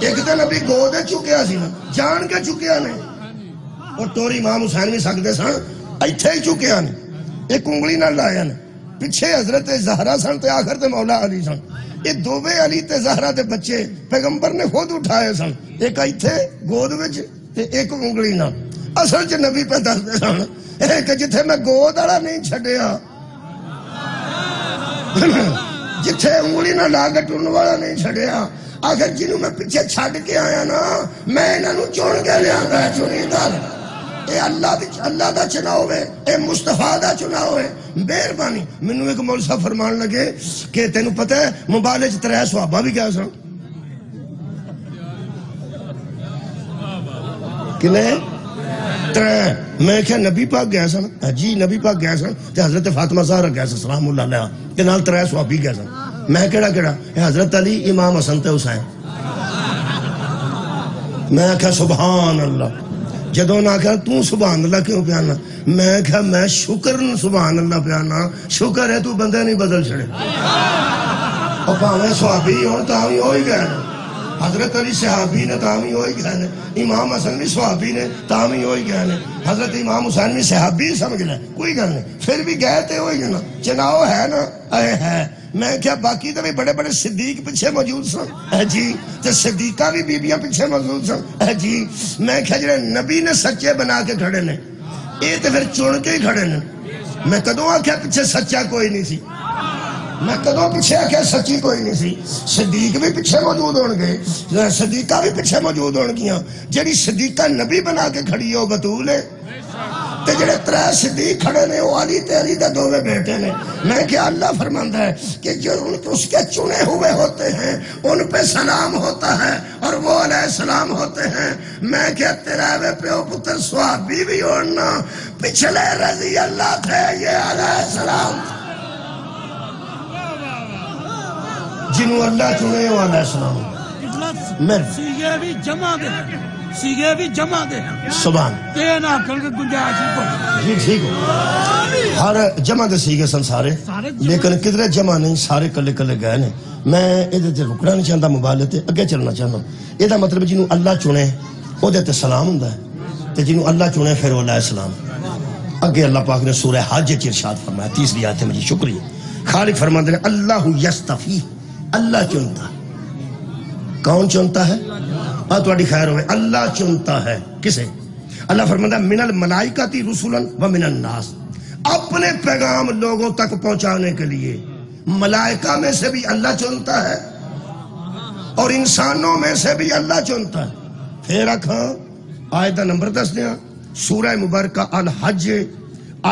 ایک دن ابھی گود چکیا سی نا، جان کے چکیا نے، اور ٹور امام حسین بھی سکتے سن ایتھے ہی چکیا نے، ایک انگلی نہ لایا نے، پیچھے حضرت زہرا سن تے آخر تے مولا علی سن، یہ دووے علی تے زہرا دے بچے پیغمبر نے خود اٹھائے سن، ایک ایتھے گود وچ تے ایک انگلی نہ، اصل چ نبی پہ دسدے سن کہ جتھے میں گود والا نہیں چھڈیا، جتھے انگلی نہ لا کے ٹرن والا نہیں چھڈیا، آخر جنہوں میں پیچھے چھڈ کے آیا نا میں انہاں نوں چن کے لیاندا ہے چنیدہ۔ اے اللہ دا چناؤ ہے، اے مصطفیٰ دا چناؤ ہے۔ مہربانی مینوں ایک مول صاحب فرمان لگے کہ تینوں پتہ ہے موبائل چ 3 صحابہ بھی گئے سن، کنے 3، میں کیا نبی پاک گئے سن؟ جی نبی پاک گئے سن تے حضرت فاطمہ زہرا گئے سن سلام اللہ علیہا تے نال 3 صحابی گئے سن۔ میں کیڑا حضرت علی، امام حسن تے حسین۔ میں کہا سبحان اللہ، جدوں نہ کہا تو سبحان اللہ کیوں پیانا، میں کہا میں شکر سبحان اللہ پیانا، شکر ہے تو بندے نہیں بدل چھڑے، اور پاویں صحابی ہون تاں وی ہوئی گئے، حضرت علی صحابی نے تاں وی ہوئی گئے، امام حسن بھی صحابی نے تاں وی ہوئی گئے، حضرت امام حسین بھی صحابی سمجھ لے، کوئی گل نہیں، پھر بھی گئے تے ہوئی گئے نا، چناؤ ہے نا، اے ہے۔ میں کیا باقی تو بھی بڑے صدیق پیچھے موجود سن جی، تے صدیقہ بھی بیبیاں پیچھے موجود سن جی۔ میں کیا جڑے نبی نے سچے بنا کے کھڑے نے، یہ تو پھر چن کے ہی کھڑے نے۔ میں کدوں آکھیا پیچھے سچا کوئی نہیں سی، میں کدوں پیچھے آکھیا سچی کوئی نہیں سی، صدیق بھی پیچھے موجود ہون گے، صدیقہ بھی پیچھے موجود ہون گیاں، جڑی صدیقہ نبی بنا کے کھڑی ہے وہ بطول ہے، تے جڑے ترے صدیق کھڑے نے وہ علی تے علی دے دوویں بیٹے نے. میں کہ اللہ فرماندا ہے کہ جو اس کے چنے ہوئے ہوتے ہیں ان پہ سلام ہوتا ہے اور وہ علیہ السلام ہوتے ہیں. میں کہ تیرا وے پیو پتر صحابی بھی ہونا پچھلے رضی اللہ تھے یہ علیہ السلام جنہوں اللہ چنے وہ علیہ السلام. سیگے بھی جمع دے سبحان تین آکل کے گنجائش ہی پڑھ. جی ٹھیک ہو ہر جمع دے سیگے سن سارے لیکن کدھرے جمع نہیں سارے کلے کلے گئے نے. میں ادھے تے رکنا نہیں چاہتا موبائل تے اگے چلنا چاہتا. یہ مطلب جنہوں اللہ چنے وہ تے سلام ہوں تے جنہوں اللہ چنے پھر وہ علیہ السلام. اگے اللہ پاک نے سورہ حج وچ ارشاد فرمایا تیسری آیت مجھے شکریہ. خالق فرماتے ہیں اللہ یستفی اللہ چنتا. کون چنتا ہے؟ تھوڑی خیر ہوئے. اللہ چنتا ہے کسے؟ اللہ فرماتا ہے من الملائکۃ رسلا و من الناس. اپنے پیغام لوگوں تک پہنچانے کے لیے ملائکہ میں سے بھی اللہ چنتا ہے اور انسانوں میں سے بھی اللہ چنتا ہے. پھر رکھاں آیت نمبر 10 دیا سورہ مبارکہ الحج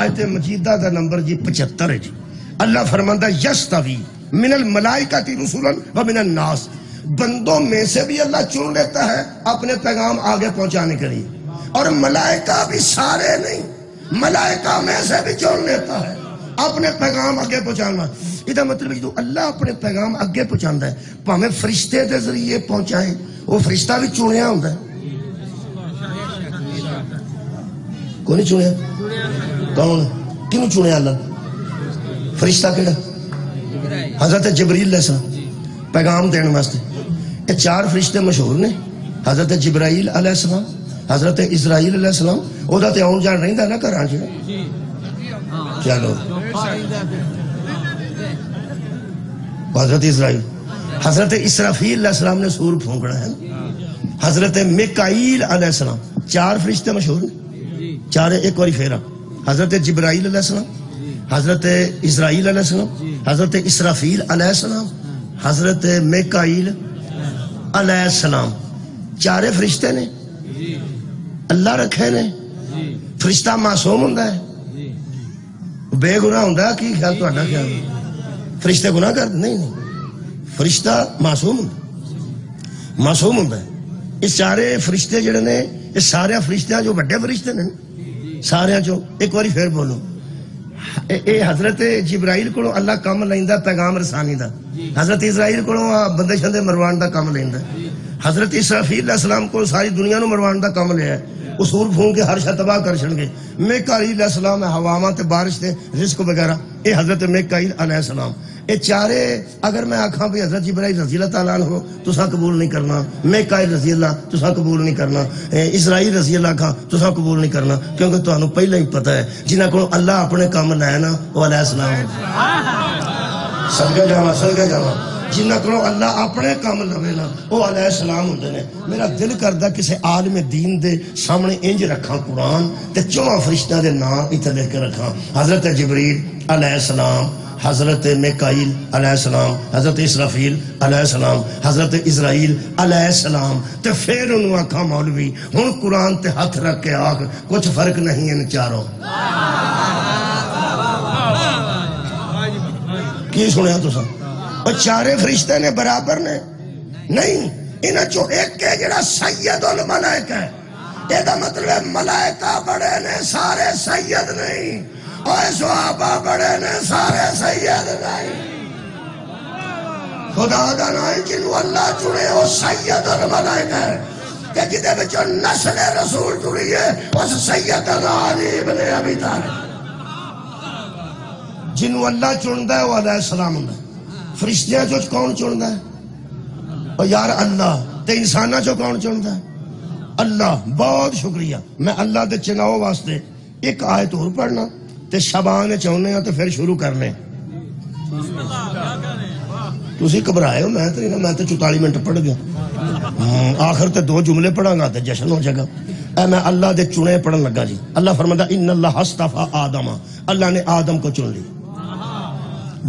آیت مجیدہ دا نمبر جی 75 ہے جی. اللہ فرماتا ہے یستوی من الملائکۃ رسلا و من الناس. بندوں میں سے بھی اللہ چن لیتا ہے اپنے پیغام آگے پہنچانے کے لیے اور ملائکہ بھی سارے نہیں ملائکہ میں سے بھی چن لیتا ہے اپنے پیغام آگے پہنچانا. یہ مطلب جو اللہ اپنے پیغام آگے پہنچانا ہے پاہمیں فرشتے دے ذریعے پہنچائیں وہ فرشتہ بھی چنیا ہوتا ہے. کون نہیں چنیا؟ کون کیوں چنیا اللہ؟ فرشتہ کیڑا؟ حضرت جبریل علیہ السلام پیغام دینے واسطے. یہ 4 فرشتے مشہور نے حضرت جبرائیل علیہ السلام حضرت اسرائیل علیہ السلام. وہ تے آن جان رہندا نا گھراں چ. چلو حضرت اسرائیل حضرت اسرافیل علیہ السلام نے سور پھونکنا ہے. حضرت میکائیل علیہ السلام 4 فرشتے مشہور ہیں 4 ایک باری پھیرا. حضرت جبرائیل علیہ السلام حضرت اسرائیل علیہ السلام حضرت اسرافیل علیہ السلام حضرت میکائیل علیہ السلام. 4 فرشتے نے اللہ رکھے نے. فرشتہ معصوم ہوندا ہے بے گناہ ہوندا ہے. کی خیال تہاڈا خیال؟ فرشتے گناہ کرتے نہیں فرشتہ معصوم ہوندا معصوم ہوندا ہے. یہ 4 فرشتے جڑے نے یہ سارے فرشتے جو بڑے فرشتے نے سارے چوں ایک باری پھر بولو. اے حضرت جبرائیل کو اللہ کام لیندا پیغام رسانی دا. حضرت اسرائیل کو بندے شندے مروان دا کام لیندا. حضرت اسرافیل علیہ السلام کو ساری دنیا نو مروان دا کام لیا ہے. اصول پھون کے ہر شے تباہ کر چھڑ گے. میکائیل علیہ السلام ہواواں تے بارش تے رزق وغیرہ اے حضرت میکائیل علیہ السلام. اے 4 اگر میں آکھاں بھی حضرت جبرائیل رضی اللہ تعالیٰ عنہ تساں قبول نہیں کرنا میکائیل رضی اللہ تساں قبول نہیں کرنا اسرائیل رضی اللہ کھاں تساں قبول نہیں کرنا کیونکہ تانوں پہلے ہی پتہ ہے جنہاں کو اللہ اپنے کام لائے نا وہ علیہ السلام. صدقہ جاواں جنہاں کو اللہ اپنے کام لوے نا وہ علیہ السلام ہوندے نے. میرا دل کردا کسے عالم دین دے سامنے انج رکھاں قرآن تے 4 فرشتیاں دے نام اتنے لکھ کے رکھاں. حضرت جبریل علیہ السلام حضرت میکائیل علیہ السلام حضرت اسرافیل علیہ السلام حضرت اسرائیل علیہ السلام. تے پھر انہوں آکھاں مولوی ہن قرآن تے ہاتھ رکھ کے آکھ کچھ فرق نہیں ان 4. کی سنیا تساں؟ اور 4 فرشتے نے برابر نے نہیں. انہاں چوں ایک ہے جڑا سید الملائکہ ہے. یہ مطلب ہے ملائکہ بڑے نے سارے سید نہیں اور صحابہ بڑے نے سارے سید نہیں. خدا دا نام جنہوں اللہ چنے وہ سید الملائکہ ہے کہ جدے بچوں نسل رسول چنی ہے اس سیدنا علی بن ابی طالب. جنہوں اللہ چندا ہے وہ علیہ السلام ہوندا ہے. فرشتیاں جو کون چندا ہے؟ اور یار اللہ. تے انساناں جو کون چندا ہے؟ اللہ. بہت شکریہ. میں اللہ دے چناؤ واسطے ایک آیت اور پڑھنا تے شبان چاہنے ہیں تو پھر شروع کرنے. تسی گھبرائے ہو میں تو 44 منٹ پڑھ گیا. آخر تے 2 جملے پڑھا گا تے جشن ہو جائے گا. اے میں اللہ دے چنے پڑھن لگا جی. اللہ فرماتا ان اللہ اصطفى آدم اللہ نے آدم کو چن لیا.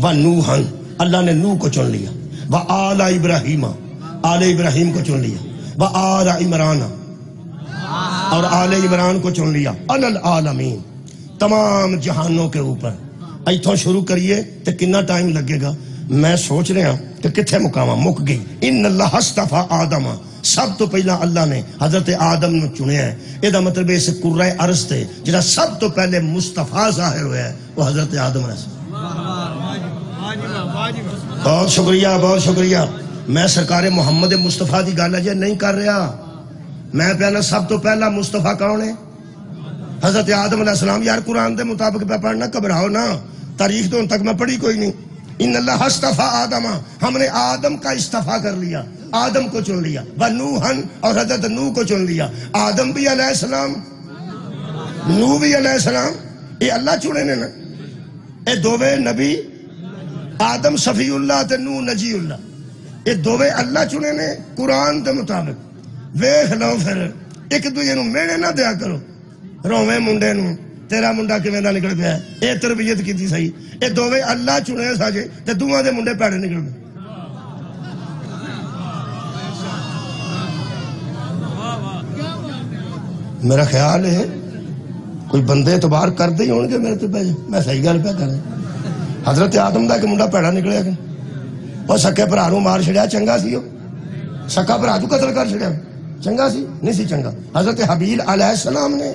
ونوحا اللہ نے نوح کو چن لیا. وآل ابراہیم آل ابراہیم کو چن لیا. وآل عمران اور آل عمران کو چن لیا. علی العالمین تمام جہانوں کے اوپر. ایتھوں شروع کریے تو کنا ٹائم لگے گا. میں سوچ رہا کہ کتھے مقامہ مک گئی. ان اللہ اصطفیٰ آدم، سب تو پہلا اللہ نے حضرت آدم نو چنیا ہے. یہ مطلب اس کرۂ ارض تے جڑا سب تو پہلے مصطفیٰ ظاہر ہوا ہے وہ حضرت آدم علیہ السلام. بہت شکریہ بہت شکریہ. میں سرکار محمد مصطفیٰ دی گل ہے نہیں کر رہا. میں پہلا سب تو پہلا مصطفیٰ کون ہے؟ حضرت آدم علیہ السلام. یار قرآن دے مطابق پہ پڑھنا، گھبراؤ نا. تاریخ تو ان تک میں پڑھی کوئی نہیں. ان اللہ اصطفیٰ آدم، ہم نے آدم کا استفا کر لیا، آدم کو چن لیا. ونوحن، اور حضرت نوح کو چن لیا. آدم بھی علیہ السلام، نوح بھی علیہ السلام، یہ اللہ چنے نے نا. یہ دووے نبی، آدم صفی اللہ تے نوح نجی اللہ، یہ دووے اللہ چنے نے قرآن دے مطابق. ویخ لو پھر ایک دوجے نو میڑے نہ دیا کرو. روویں منڈے نو تیرا منڈا کیویں دا نکل پیا، اے تربیت کیتی صحیح. اے دوویں اللہ چنے ساجے تے دوواں دے منڈے پیڑے نکل پے. میرا خیال ہے کوئی بندے اعتبار کرتے ہی ہون گے میرے تے پہ. میں صحیح گل پہ کر رہا. حضرت آدم دا کہ منڈا پیڑا نکلیا کہ اور سکے بھرا نو مار چھڑیا چنگا سی. وہ سکا بھرا تو قتل کر چھڑیا چنگا سی نہیں سی چنگا. حضرت حابیل علیہ السلام نے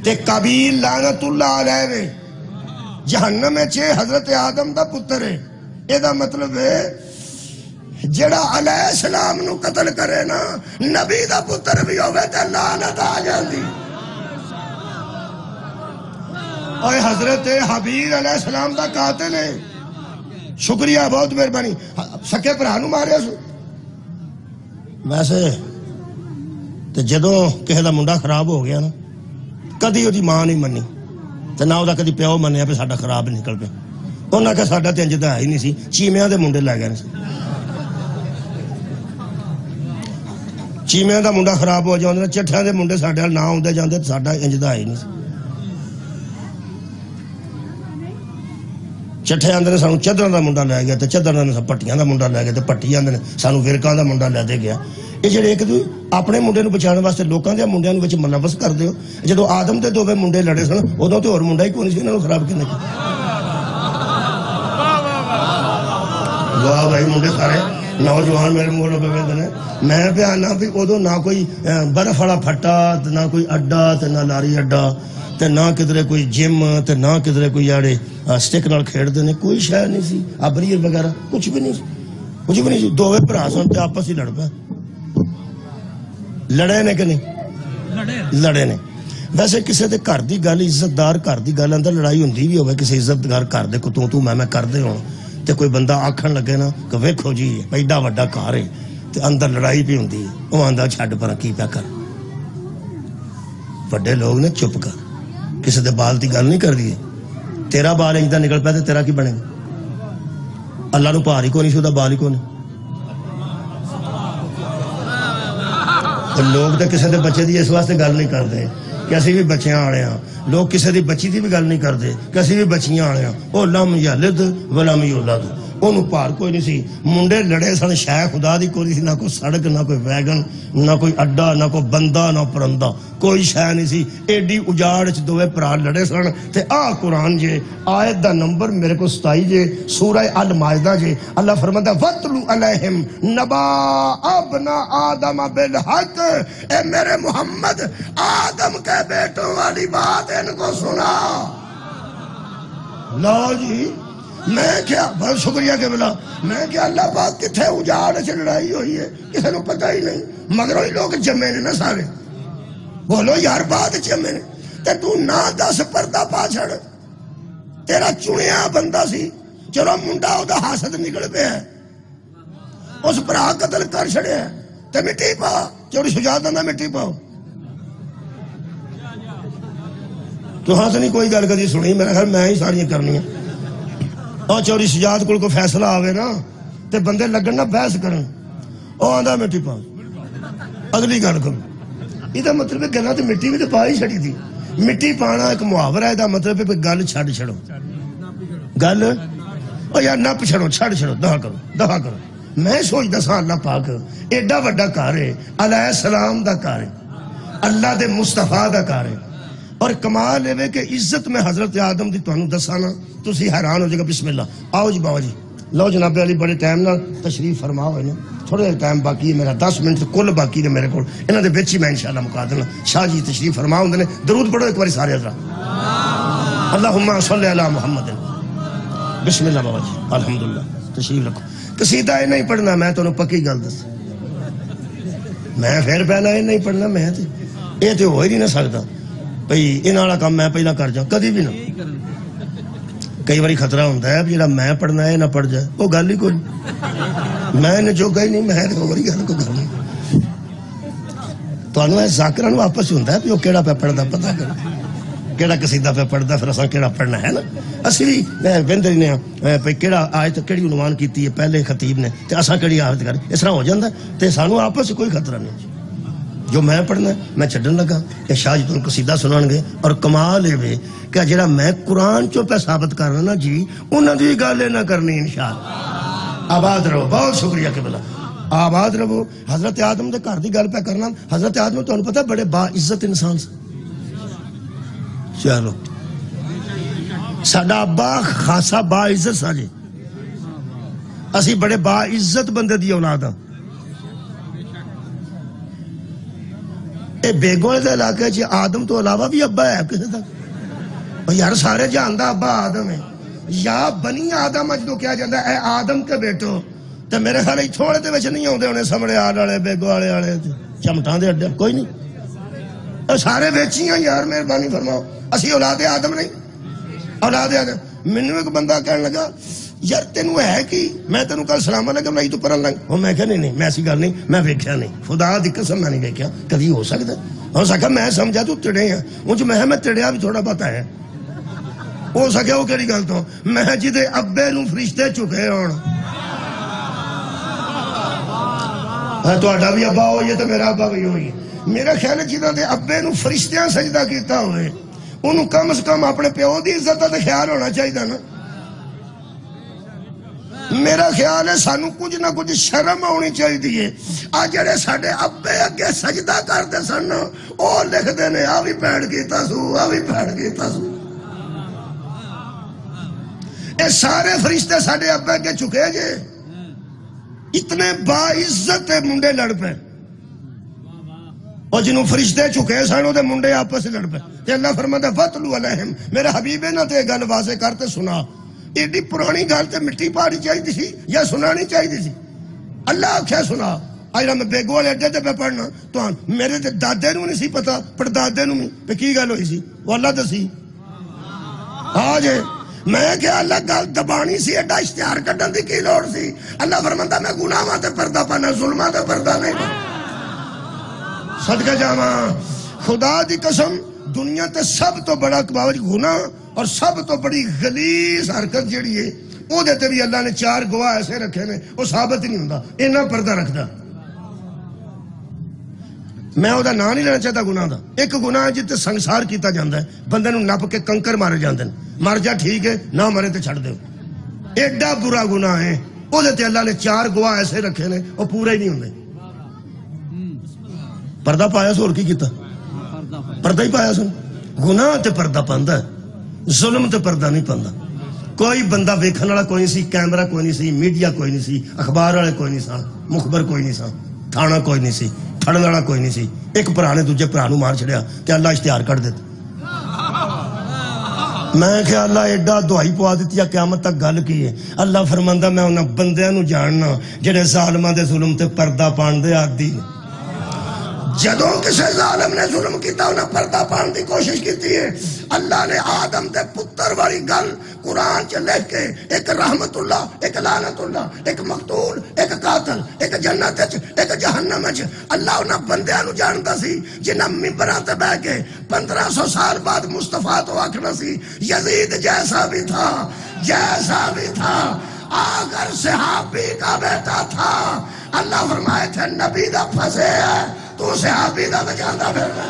تے قابیل لعنت اللہ علیہ نے جہنم میں حضرت آدم دا پتر ہے. اے دا مطلب ہے جڑا علیہ السلام نو قتل کرے نا نبی دا پتر بھی ہوئے تے لعنت آ جاندی. اور حضرت حابیل علیہ السلام دا قاتل ہے. شکریہ بہت مہربانی. سکے بھرا نو ماریا سو. ویسے تے جدوں کسی دا منڈا خراب ہو گیا نا کدی وہ ماں نہیں منی تے نہ وہ کدی پیو منیا پہ ساڈا خراب نکل پیا. انہاں کہ ساڈا تے انج دا ہے ہی نہیں سی، چیمیاں دے منڈے لے گئے. چیمیاں دا منڈا خراب ہو جاندے، چٹھیاں دے منڈے ساڈے نال نہ آوندے جاندے تے ساڈا انج دا ہے ہی نہیں سی. چٹھے آندے نے سانو چدراں دا منڈا لے گیا تے چدراں نے پٹیاں دا منڈا لے گیا تے پٹی آندے نے سانو ورکاں دا منڈا لے دے گیا. یہ جڑے ایک اپنے منڈے نو بچانے واسطے لوکاں دے منڈیاں نو وچ ملوث کر دیو. جدوں آدم دے دوویں منڈے لڑے سن اودوں تے ہور منڈا ہی کوئی نہیں سی انہاں نو خراب کینے کیتا. واہ بھائی منڈے سارے نوجوان میرے منہ لگے ہوئے نے. میں پہ آنا بھی ادو نہ کوئی برف والا پھٹا نہ کوئی اڈا تے نہ لاری اڈا تے نہ کدھرے کوئی جم تے نہ کدھرے کوئی یاڑے سٹک نال کھیڈدے نے. کوئی شے نہیں سی، ابریر وغیرہ کچھ بھی نہیں سی، کچھ بھی نہیں سی. دوویں بھرا سن تے آپس ہی لڑ پے. لڑے نے کہ نہیں لڑے نے. ویسے کسی دے گھر دی گل، عزت دار گھر دی گل اندر لڑائی ہوندی بھی ہوئے، کسی عزت دار گھر دے کو تو میں کردے ہوں تے کوئی بندہ آکھن لگے نا کہ ویکھو جی ایڈا وڈا گھر ہے تے اندر لڑائی بھی ہوندی ہے، وہ آندا چھڈ پر کی پیا کر. وڈے لوگ نے چپ کر، کسی دے بال دی گل نہیں کر دی. تیرا بال انج دا نکل پیا تے تیرا کی بنے گا؟ اللہ نو بھار ہی کوئی نہیں سی، اودہ بال ہی کوئی نہیں. لوگ تو کسی دے بچے دی اس واسطے گل نہیں کرتے کہ اسی بھی بچیاں والے ہاں. لوگ کسی دی بچی دی بھی گل نہیں کرتے کہ اسی بھی بچیاں والے ہاں. او لم یلد ولم یولد، انہوں پار کوئی نہیں سی. منڈے لڑے سن، شے خدا دی کوئی سی، نہ کوئی سڑک نہ کوئی ویگن نہ کوئی اڈا نہ کوئی بندہ نہ پرندہ، کوئی شے نہیں سی. ایڈی اجاڑ چ دوویں بھرا لڑے سن. تے آ قرآن جے آیت دا نمبر میرے کو 27 جے، سورہ المائدہ جے. اللہ فرماتا وَاتْلُ عَلَيْهِمْ نَبَأَ ابْنَ آدَمَ بِالْحَقِّ، اے میرے محمد آدم کے بیٹوں والی بات ان کو سنا. لو جی میں کیا بہت شکریہ کہ بلا میں کیا اللہ پاک کتھے اجاڑ سے لڑائی ہوئی ہے کسی نے پتہ ہی نہیں. مگر وہی لوگ جمے نے نا سارے. بولو یار بات جمے نے تے تو نہ 10 پردہ پا چھڑ. تیرا چنیا بندہ سی، چلو منڈا او دا حاسد نکل پیا، اس بھرا قتل کر چھڑیا تے مٹی پا. چوری شجاعت دا مٹی پاؤ. تو ہاں سے نہیں کوئی گل کدی سنی، میرا خیال میں ہی ساری کرنی ہے. اور چوری شجاعت کو فیصلہ آوے نا تے بندے لگن نا بحث کرن، او آندا مٹی پا اگلی گل کرو. یہ مطلب ہے گلا تو مٹی بھی تو پا ہی چھڑی تھی. مٹی پانا ایک محاورہ ہے، مطلب ہے گل چھڈ چھڑو، گل او یار نپ چھڑو، چھڈ چھڑو، دہا کرو دہا کرو. میں سوچدا سا اللہ پاک ایڈا وڈا گھر ہے، علیہ السلام دا گھر ہے، اللہ دے مصطفیٰ دا گھر ہے. اور کمال ہے کہ عزت میں حضرت آدم دی تانوں دساں نا تسی حیران ہو جائے گا. بسم اللہ آؤ جی بابا جی. لو جناب علی بڑے ٹائم نال تشریف فرما ہوئے نا, تھوڑے ٹائم باقی ہے میرا 10 منٹ کل باقی نے میرے کو, انہاں دے وچ ہی میں انشاءاللہ مکا دینا. شاہ جی تشریف فرما ہوندے نے, درود پڑھو ایک باری سارے حضرات. اللہم صلی علی محمد. بسم اللہ بابا جی الحمدللہ تشریف رکھو. قصیدہ یہ نہیں پڑھنا, میں تانوں پکی گل دس, میں پھر پہلا یہ نہیں پڑھنا, میں تے یہ تے ہو ہی نہیں نہ سکتا بھئی انہاں والا کام میں پہلا کر جاؤں, کدی بھی نہ. کئی باری خطرہ ہوتا ہے جڑا میں پڑھنا ہے نہ پڑھ جائے, وہ گل ہی کوئی میں نے جو گئی نہیں, میں ہو رہی گل کو گل نہیں. تانوں ذاکراں نوں آپس ہوندا ہے کہ وہ کیڑا پہ پڑھدا پتہ کر, کیڑا قصیدہ پہ پڑھدا, پھر اساں کیڑا پڑھنا ہے نا. اسی بھی ویندے نے بھئی کیڑا آیت کیڑی عنوان کیتی ہے پہلے خطیب نے تے اساں کیڑی آیت کر, اس طرح ہو جاندا تے سانوں آپس کوئی خطرہ نہیں. جو میں پڑھنا ہے میں چھڈن لگا, کہ شاہ جی تمہیں قصیدہ سنان گے. اور کمال ہے کہ جڑا میں قرآن چوں پہ ثابت کرنا نا جی, انہاں دی گل نہ کرنی انشاءاللہ. آباد رہو, بہت شکریہ قبلہ, آباد رہو. حضرت آدم دے گھر دی گل پہ کرنا. حضرت آدم تمہیں پتہ بڑے با عزت انسان سے. چلو ساڈا ابا خاصا با عزت سا جی, اسی بڑے با عزت بندے دی اولاد ہاں. اے بیگوڑے دے علاقے چ آدم تو علاوہ بھی ابا ہے کسی تک؟ یار سارے جاندا ابا آدم ہے, یا بنی آدم اج تو کیا جاندا اے آدم کے بیٹو. تے میرے خیال تھوڑے تے وچ نہیں ہوندے ہونے سمڑے آل والے بیگوڑے والے چمٹاں دے اڈے کوئی نہیں, سارے ویچی ہیں یار, مہربانی فرماؤ. اسی اولاد آدم نہیں, اولاد آدم. مینوں ایک بندہ کہنے لگا یار تینوں ہے کی, میں تینوں کل سلام علیکم نہیں تو پرن لگ, وہ میں کہا نہیں میں ایسی گل نہیں, میں ویکھیا نہیں, خدا دی قسم میں نہیں ویکھیا. کبھی ہو سکتا ہو سکا میں سمجھا تو تڑے ہیں, انج میں تڑیا بھی تھوڑا بہت ہے. ہو سکیا وہ کہڑی گل تو میں جدے ابے نو فرشتے چکے ہون, تہاڈا بھی ابا ہوئی ہے تو میرا ابا بھی ہوئی. میرا خیال ہے جنہاں دے ابے نو فرشتیاں سجدہ کیتا ہوئے انہوں کم از کم اپنے پیو دی عزت دا خیال ہونا چاہیے نا. میرا خیال ہے سانو کچھ نہ کچھ شرم ہونی چاہیے. آج جڑے ساڈے ابے اگے سجدہ کرتے سن او لکھدے نے آ بھی پیڑ کیتا سو, آ بھی پیڑ کیتا سو. اے سارے فرشتے ساڈے ابے اگے چکے جے, اتنے با عزت منڈے لڑ پے. اور جنہوں فرشتے چکے سن دے منڈے آپس لڑ پے. تے اللہ فرماتا ہے فَتْلُوا عَلَيْهِمْ, میرے حبیبے نہ تے گل واضح کرتے سنا. ایڈی پرانی گل تے مٹی پاڑی چاہیے سی یا سنانی چاہیے سی؟ اللہ آکھیا سنا. آج میں بیگو والے اڈے تے پہ پڑھنا تو میرے تے دادے نو نہیں سی پتا, پر دادے نو نہیں پہ کی گل ہوئی سی, وہ اللہ دسی. آج میں کہ اللہ گل دبانی سی, ایڈا اشتہار کڈن دی کی لوڑ سی. اللہ فرماندا میں گناہاں تے پردہ پانا, ظلماں تے پردہ نہیں پانا. صدقہ جاواں خدا دی قسم, دنیا تے سب تو بڑا گناہ اور سب تو بڑی غلیظ حرکت جیڑی ہے او دے تے بھی اللہ نے 4 گواہ ایسے رکھے نے, وہ ثابت نہیں ہوندا اینا پردہ رکھدا. میں او دا نام نہیں لینا چاہتا گناہ دا. ایک گناہ ہے جتے سنسار کیتا جاندا ہے, بندے نو نپ کے کنکر مارے جاندے ہیں, مر جا ٹھیک ہے, نہ مرے تے چھڑ دے. ایڈا برا گناہ ہے, او دے تے اللہ نے 4 گواہ ایسے رکھے نے, وہ پورے ہی نہیں ہوندے. پردہ پایا سو اور کی کیتا, پردہ ہی پایا سن. گناہ تے پردہ پاندا ہے, ظلم تے پردہ نہیں پاندا. کوئی بندہ ویکھن والا کوئی نہیں سی, کیمرہ کوئی نہیں سی, میڈیا کوئی نہیں سی, اخبار والے کوئی نہیں سن, مخبر کوئی نہیں سن, تھانہ کوئی نہیں سی, پھڑن والا کوئی نہیں سی. ایک بھرا نے دوجے بھرا نو مار چھڑیا تے اللہ اشتہار کر دیتا. میں کہ اللہ ایڈا دعائی پوا دیتی ہے, قیامت تک گل کی ہے. اللہ فرماندا میں انہاں بندیاں نو جاننا جڑے ظالماں دے ظلم تے پردہ پان دے عادی. جدوں کسے ظالم نے ظلم کیتا انہیں پردہ پان دی کوشش کیتی ہے. اللہ نے آدم دے پتر والی گل قرآن چ لکھ کے, ایک رحمت اللہ, ایک لعنت اللہ, ایک مقتول, ایک قاتل, ایک جنت وچ, ایک جہنم وچ. اللہ انہاں بندیاں نو جاندا سی جنہاں ممبراں تے بیٹھ کے 1500 سال بعد مصطفیٰ تو آکھنا سی یزید جیسا بھی تھا, جیسا بھی تھا, اگر صحابی کا بیٹا تھا. اللہ فرمائے تھے نبی دا پھنسے ہے تو صحابی دا بچاندہ پھرتا.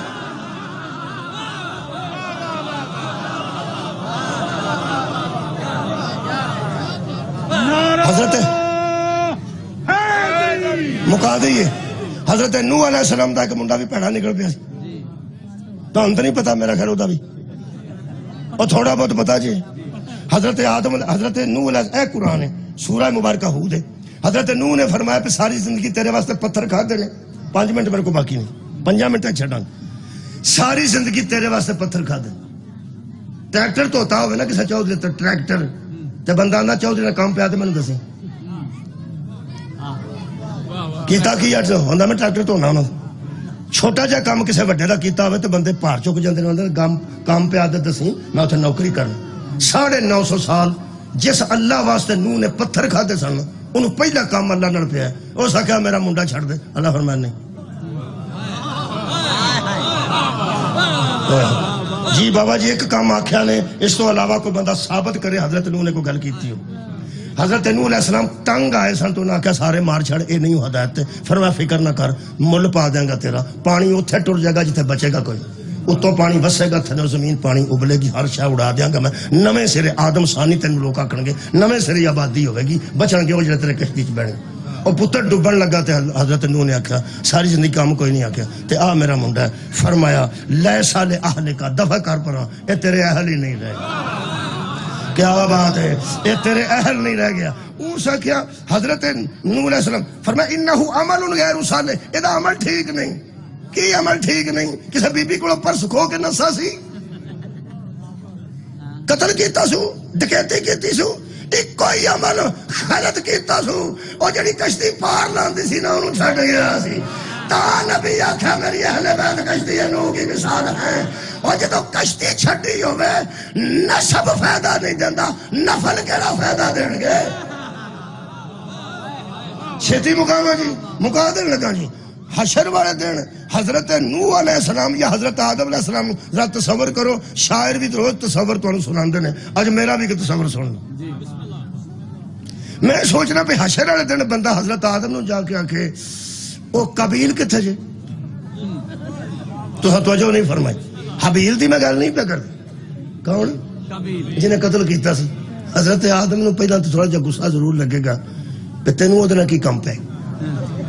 حضرت مکا دئیے, حضرت نوح علیہ السلام دا ایک منڈا بھی پیڑا نکل پیا سی. تو نہیں پتا میرا خیر ہوتا بھی اور تھوڑا بہت پتا جی حضرت آدم حضرت نوح علیہ اے قرآن ہے سورہ مبارکہ ہود ہے حضرت نوح نے فرمایا پہ ساری زندگی تیرے واسطے پتھر کھا دینے 5 منٹ میرے کو باقی نہیں 5 منٹ تک چھڑاں ساری زندگی تیرے واسطے پتھر کھا دے ٹریکٹر تو ہوتا ہوئے نا کسا چودھری ٹریکٹر تے بندہ آنا چودھری نے کام پہ آتے میں نے دسی کیتا کی اٹھ ہوندہ میں ٹریکٹر تو ہونا ہونا چھوٹا جا کام کسے وڈے دا کیتا ہوئے تے بندے پار چک جاندے نے کام پہ آتے دسی میں اتھے نوکری کرنا 950 سال جس اللہ واسطے نوح نے پتھر کھا دے سن انہوں پہلا کام اللہ نڑ پہ ہے وہ سکھا میرا منڈا چھڑ دے اللہ فرمائے نہیں جی بابا جی ایک کام آکھیا نے اس تو علاوہ کوئی بندہ ثابت کرے حضرت نوح نے کوئی گل کیتی ہو حضرت نوح علیہ السلام تنگ آئے سن تو انہوں نے کہا سارے مار چھڑ اے نہیں ہدایت تے فرمایا فکر نہ کر مل پا دیں گا تیرا پانی اتھے ٹر جائے گا جتے بچے گا کوئی اتوں پانی وسے گا تھلے زمین پانی ابلے گی ہر شے اڑا دیاں گا میں نویں سرے آدم ثانی تینوں لوگ آکھن گے نویں سرے آبادی ہوے گی بچن گے وہ جڑے تیرے کشتی چ بہن اور پتر ڈوبن لگا تے حضرت نوح نے آکھیا ساری زندگی کام کوئی نہیں آکھیا تے آ میرا منڈا ہے فرمایا لیسا لأہل کا دفع کر پرا اے تیرے اہل ہی نہیں رہ گیا کیا بات ہے اے تیرے اہل نہیں رہ گیا اسا کیا حضرت نوح علیہ السلام فرمایا انہو عمل غیر صالح اے دا عمل ٹھیک نہیں کی عمل ٹھیک نہیں کسے بی بی کو پرس کھو کے نسا سی قتل کیتا سو ڈکیتی کیتی سو ایک کوئی عمل غلط کیتا سو اور جڑی کشتی پار لاندی سی نا انہوں چھڑ گیا سی تا نبی آکھا میری اہل بیت کشتی نوح کی مثال ہے اور جدو کشتی چھڑی ہوئے نسب فائدہ نہیں دیندہ نفل کیڑا فائدہ دیں گے چھتی مقامہ جی مقادر لگا جی حشر والے دن حضرت نوح علیہ السلام یا حضرت آدم علیہ السلام ذرا تصور کرو شاعر بھی روز تصور تو انہوں سنان دینے آج میرا بھی کہ تصور سن لو میں سوچنا پہ حشر والے دن بندہ حضرت آدم نے جا کے آکھے وہ قبیل کتھے جے تو توجہ نہیں فرمائی حبیل دی میں گل نہیں پہ کر دی کون جنہیں قتل کیتا سی حضرت آدم نے پہلا تو تھوڑا جا غصہ ضرور لگے گا پہ تینوں ادنا کی کم پہ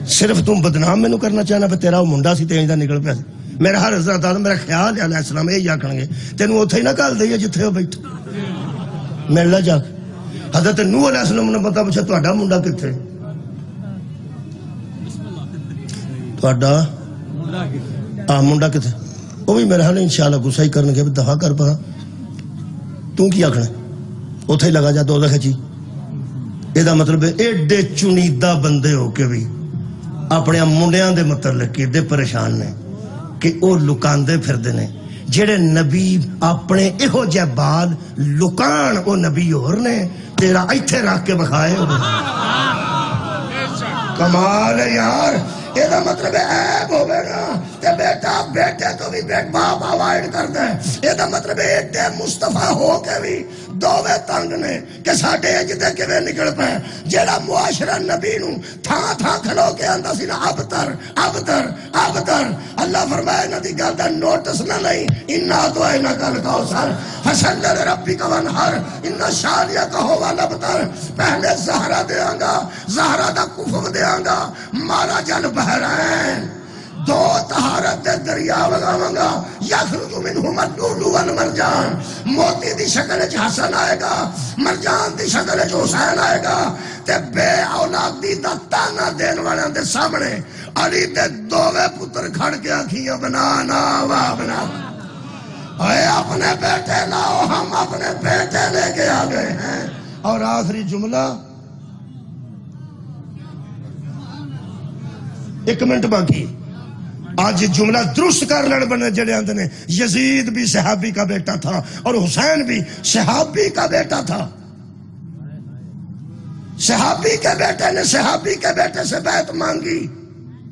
صرف تم بدنام میں نو کرنا چاہنا پہ تیرا وہ منڈا سی تینجدہ نکل پہ میرا ہر حضرت آدم میرا خیال ہے علیہ السلام اے یا کھنگے تینوں اتھے ہی نہ کال دئیے جتھے ہو بیٹھ ملنا جا حضرت نوح علیہ السلام نے بتا پوچھا تو اڈا منڈا کتھے تو اڈا منڈا کتھے وہ بھی میرا حال انشاءاللہ گسائی کرنے کے دفعہ کر پا تو کی آکھنے اتھے ہی لگا جا دو دکھے چی یہ دا مطلب ہے ایڈے چنیدہ بندے ہو کے بھی اپنے منڈیاں دے متعلق ایڈے پریشان نے کہ وہ لکان دے پھر دینے جڑے نبی اپنے ایہو جے بال لکان وہ نبی اور نے تیرا ایتھے رکھ کے بکھائے ہو کمال ہے یار یہ دا مطلب ہے عیب ہو گئے نا تے بیٹا بیٹے تو بھی بیٹ باپ آوائڈ کر دیں یہ دا مطلب ہے ایڈے مصطفیٰ ہو کے بھی دووے تنگ نے کہ ساڑھے اجدے کے میں نکل پہ جیڑا معاشرہ نبی نو تھا کھلو کے اندھا سی نا ابتر اللہ فرمائے نا دی گل دا نوٹس نہ نہیں انہا تو ہے نا کل کوثر فصل ربی کا ونہر انہا شالیہ کا ہو والا ابتر پہلے زہرہ دے آنگا زہرہ دا کفم دے آنگا مارا جل بحرین دو طہارت دے دریا وگاونگا یخرج منہم اللؤلؤ والمرجان موتی دی شکل چ حسن آئے گا مرجان دی شکل چ حسین آئے گا تے بے اولادی دا تانا دین والے دے سامنے علی دے دووے پتر کھڑ کے آکھیاں بنانا وا بنا اے اپنے بیٹے لاؤ ہم اپنے بیٹے لے کے آ گئے ہیں اور آخری جملہ 1 منٹ باقی آج جملہ درست کر لڑ بنے جڑے اندر نے یزید بھی صحابی کا بیٹا تھا اور حسین بھی صحابی کا بیٹا تھا صحابی کے بیٹے نے صحابی کے بیٹے سے بیعت مانگی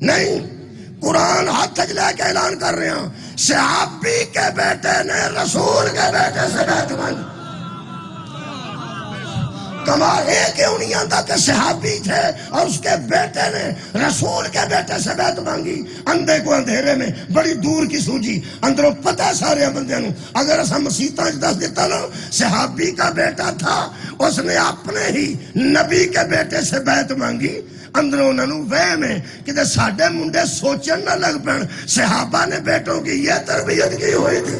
نہیں قرآن ہاتھ لے کے اعلان کر رہے ہیں صحابی کے بیٹے نے رسول کے بیٹے سے بیعت مانگی کمال یہ کیوں نہیں آتا کہ صحابی تھے اور اس کے بیٹے نے رسول کے بیٹے سے بیعت مانگی. اندھے کو اندھیرے میں بڑی دور کی سوجی اندروں پتہ سارے بندے نوں. اگر اسا مسیطاں دس دیتا نا صحابی کا بیٹا تھا اس نے اپنے ہی نبی کے بیٹے سے بیعت مانگی, اندروں انہوں نے وہم ہے کہ ساڈے منڈے سوچن نہ لگ پڑ صحابہ نے بیٹوں کی یہ تربیت کی ہوئی تھی.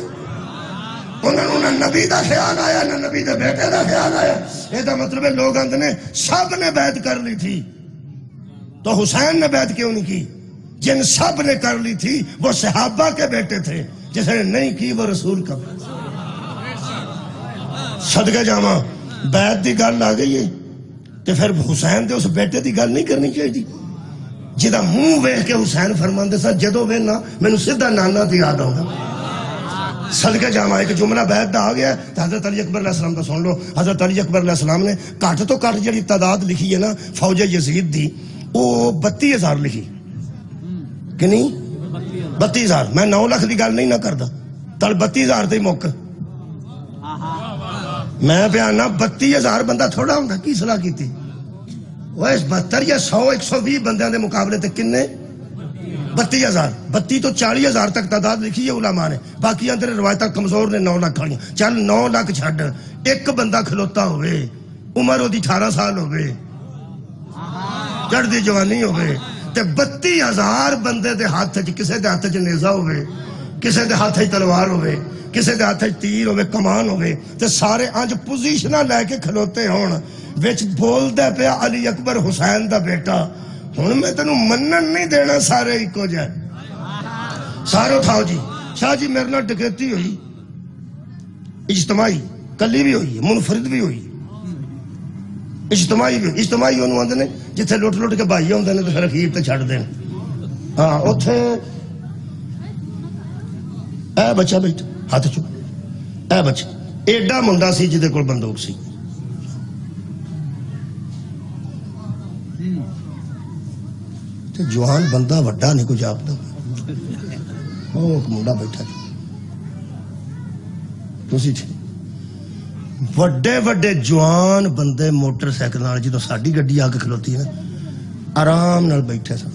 انہوں نے نبی دا خیال آیا نہ نبی دے بیٹے دا خیال آیا. یہ دا مطلب ہے لوگ اندر نے سب نے بیعت کر لی تھی تو حسین نے بیعت کیوں نہیں کی؟ جن سب نے کر لی تھی وہ صحابہ کے بیٹے تھے, جس نے نہیں کی وہ رسول کا. صدقے جاواں بیعت دی گل آ گئی ہے تو پھر حسین دے اس بیٹے دی گل نہیں کرنی چاہیے جہاں منہ ویکھ کے حسین فرماندے سا جدو وینا مینوں سیدھا نانا تے یاد آؤں گا. صدقے جاواں ایک جملہ بیعت دا آ گیا تو حضرت علی اکبر علیہ السلام کا سن لو. حضرت علی اکبر علیہ السلام نے کٹ تو کٹ جڑی تعداد لکھی ہے نا فوج یزید دی وہ 32,000 لکھی کہ نہیں 32,000. میں 9 لاکھ دی گل نہیں نہ کردا تل 32,000 تے موقع میں بیانا 32,000 بندہ تھوڑا ہوندا کی صلاح کیتی وہ 72 یا 100 120 بندیاں دے مقابلے تے کنے 32,000 32 تو 40,000 تک تعداد لکھی ہے علماء نے. باقی اندر روایتاں کمزور نے 9 لاکھ کھڑیاں. چل 9 لاکھ چھڈ ایک بندہ کھلوتا ہوئے عمر وہ 18 سال ہوئے چڑھدی جوانی ہوئے تے 32,000 بندے دے ہاتھ کسے دے ہاتھ نیزہ ہوئے کسے دے ہاتھ تلوار ہوئے کسے دے ہاتھ تیر ہوئے کمان ہوئے تے سارے انج پوزیشناں لے کے کھلوتے ہون وچ بول دے پیا علی اکبر حسین دا بیٹا. ہن میں تینوں منن نہیں دینا سارے ایکو جائے سارے اٹھاؤ جی. شاہ جی میرے نال ڈکیتی ہوئی اجتماعی کلی بھی ہوئی منفرد بھی ہوئی اجتماعی بھی. اجتماعی انہوں آندے نے جتھے لٹ لٹ کے بھائی ہوندے نے تے پھر اخیر تے چھڈ دین. ہاں اوتھے اے بچہ بیٹھا ہاتھ چک اے بچہ ایڈا منڈا سی جدے کول بندوق سی جوان بندہ وڈا نہیں کچھ آپ منڈا بیٹھا وڈے وڈے جوان بندے موٹر سائیکل جدو ساڈی گڈی آ کے کھلوتی ہے آرام نال بیٹھے سن.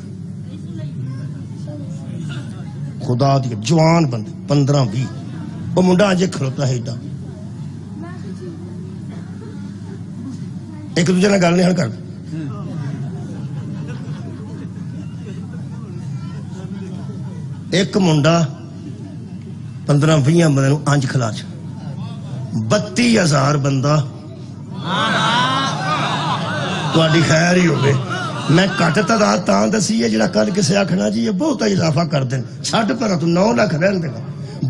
خدا دی جوان بندے 15-20 وہ منڈا اجے کھلوتا ہے ایڈا ایک دوسرے نے گل نہیں ہن کر ایک منڈا 15-20 بندے انج کھلا چ 32,000 بندہ تہاڈی خیر ہی ہوے. میں کٹ تعداد تاں دسی ہے جڑا کل کسے آکھنا جی یہ بہت اضافہ کر دین چھڈ پر تو 9 لاکھ رہن دینا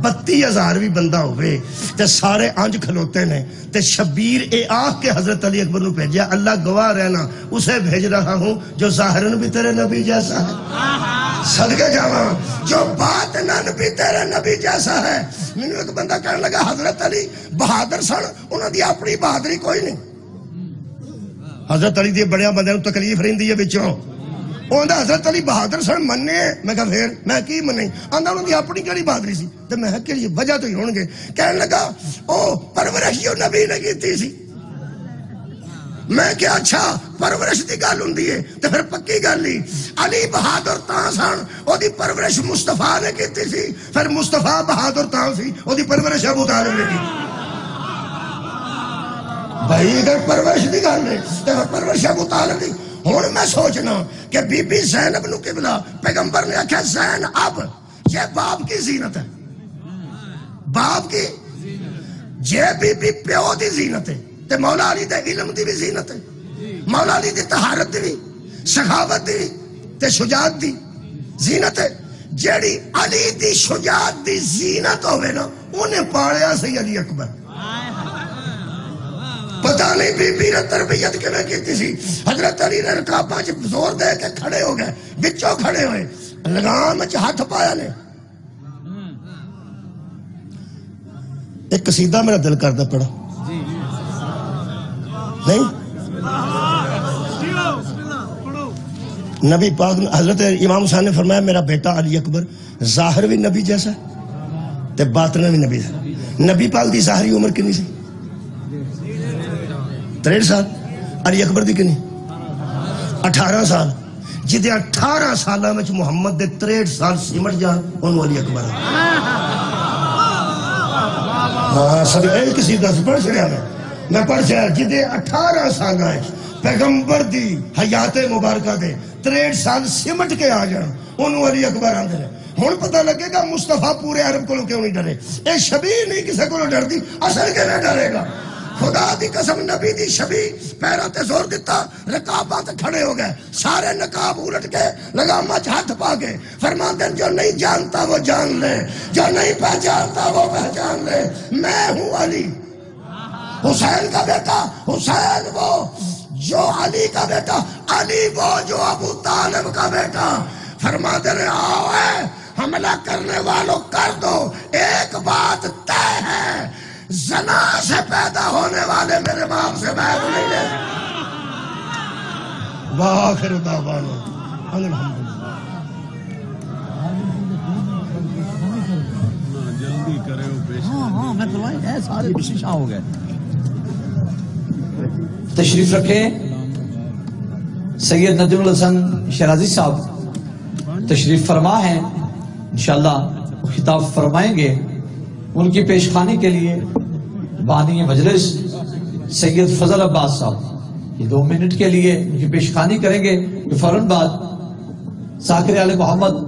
32,000 بھی بندہ ہوئے تے سارے انج کھلوتے نے تے شبیر اے آخ کے حضرت علی اکبر نو بھیجیا اللہ گواہ رہنا اسے بھیج رہا ہوں جو ظاہراً بھی تیرے نبی جیسا ہے. صدقے جاواں جو باطناً بھی تیرے نبی جیسا ہے. مینوں ایک بندہ کہنے لگا حضرت علی بہادر سن انہاں دی اپنی بہادری کوئی نہیں. حضرت علی دی بڑیاں بندے نوں تکلیف رہندی ہے وچوں اوندا حضرت علی بہادر سن مننے. میں کہا پھر میں کی مننے آندا انہاں دی اپنی کیڑی بہادری سی تے میں کہ وجہ تو ہی ہون گے. کہنے لگا او پرورش جو نبی نے کیتی سی. میں کیا اچھا پرورش دی گل ہوندی ہے تے پھر پکی گل ہی علی بہادر تاں سن او دی پرورش مصطفیٰ نے کیتی سی پھر مصطفیٰ بہادر تاں سی او دی پرورش ابو طالب نے کی. بھائی اگر پرورش دی گل ہے تے پرورش ابو طالب دی. ہن میں سوچنا کہ بی بی زینب نو قبلہ پیغمبر نے آکھیا زینب یہ باپ کی زینت ہے باپ کی جے بی بی پیو دی زینت ہے تے مولا علی دے علم دی بھی زینت ہے مولا علی دی طہارت دی بھی سخاوت دی تے شجاعت دی زینت ہے. جیڑی علی دی شجاعت دی زینت ہوئے نا انہیں پاڑیا سی علی اکبر. پتہ نہیں بی بی نے تربیت کے میں کیتی سی. حضرت علی نے رکابہ زور دے کے کھڑے ہو گئے بچوں کھڑے ہوئے لگام ہاتھ پایا نے. ایک قصیدہ میرا دل کرتا پڑھا نہیں نبی پاک حضرت امام حسین نے فرمایا میرا بیٹا علی اکبر ظاہر بھی نبی جیسا تے باطن بھی نبی جیسا. نبی پاک دی ظاہری عمر کنی سی 63 سال علی اکبر دی کنی 18 سال جدے 18 سالہ میں محمد دے 63 سال سمٹ جان انہوں علی اکبر ہاں سب ایک کسی دس پڑھ چڑیا میں پڑھ چڑیا جدے 18 سالہ ہے پیغمبر دی حیات مبارکہ دے 63 سال سمٹ کے آ جان انہوں علی اکبر آن دے ہون پتہ لگے گا مصطفیٰ پورے عرب کو کیوں نہیں ڈرے اے شبیہ نہیں کسے کو ڈر دی اصل کے نہ ڈرے گا خدا دی قسم نبی دی شبیہ پیراتے زور دیتا رکابات کھڑے ہو گئے سارے نقاب الٹ کے لگامت ہاتھ پا کے فرماتے ہیں جو نہیں جانتا وہ جان لے جو نہیں پہچانتا وہ پہچان لے میں ہوں علی حسین کا بیٹا حسین وہ جو علی کا بیٹا علی وہ جو ابو طالب کا بیٹا فرماتے ہیں آؤ ہے حملہ کرنے والوں کر دو ایک بات طے ہے زنا سے پیدا ہونے والے میرے باپ سے بیعت نہیں لے وآخر دعوانا الحمدللہ جلدی کرے ہو پیش ہاں میں فرمائیں اے سارے بشیشاں ہو گئے تشریف رکھیں سید نجم الحسن شیرازی صاحب تشریف فرما ہیں انشاءاللہ خطاب فرمائیں گے ان کی پیشخانی کے لیے بانی مجلس سید فضل عباس صاحب یہ 2 منٹ کے لیے ان کی پیشخانی کریں گے کہ فوراً بعد ذاکر آل محمد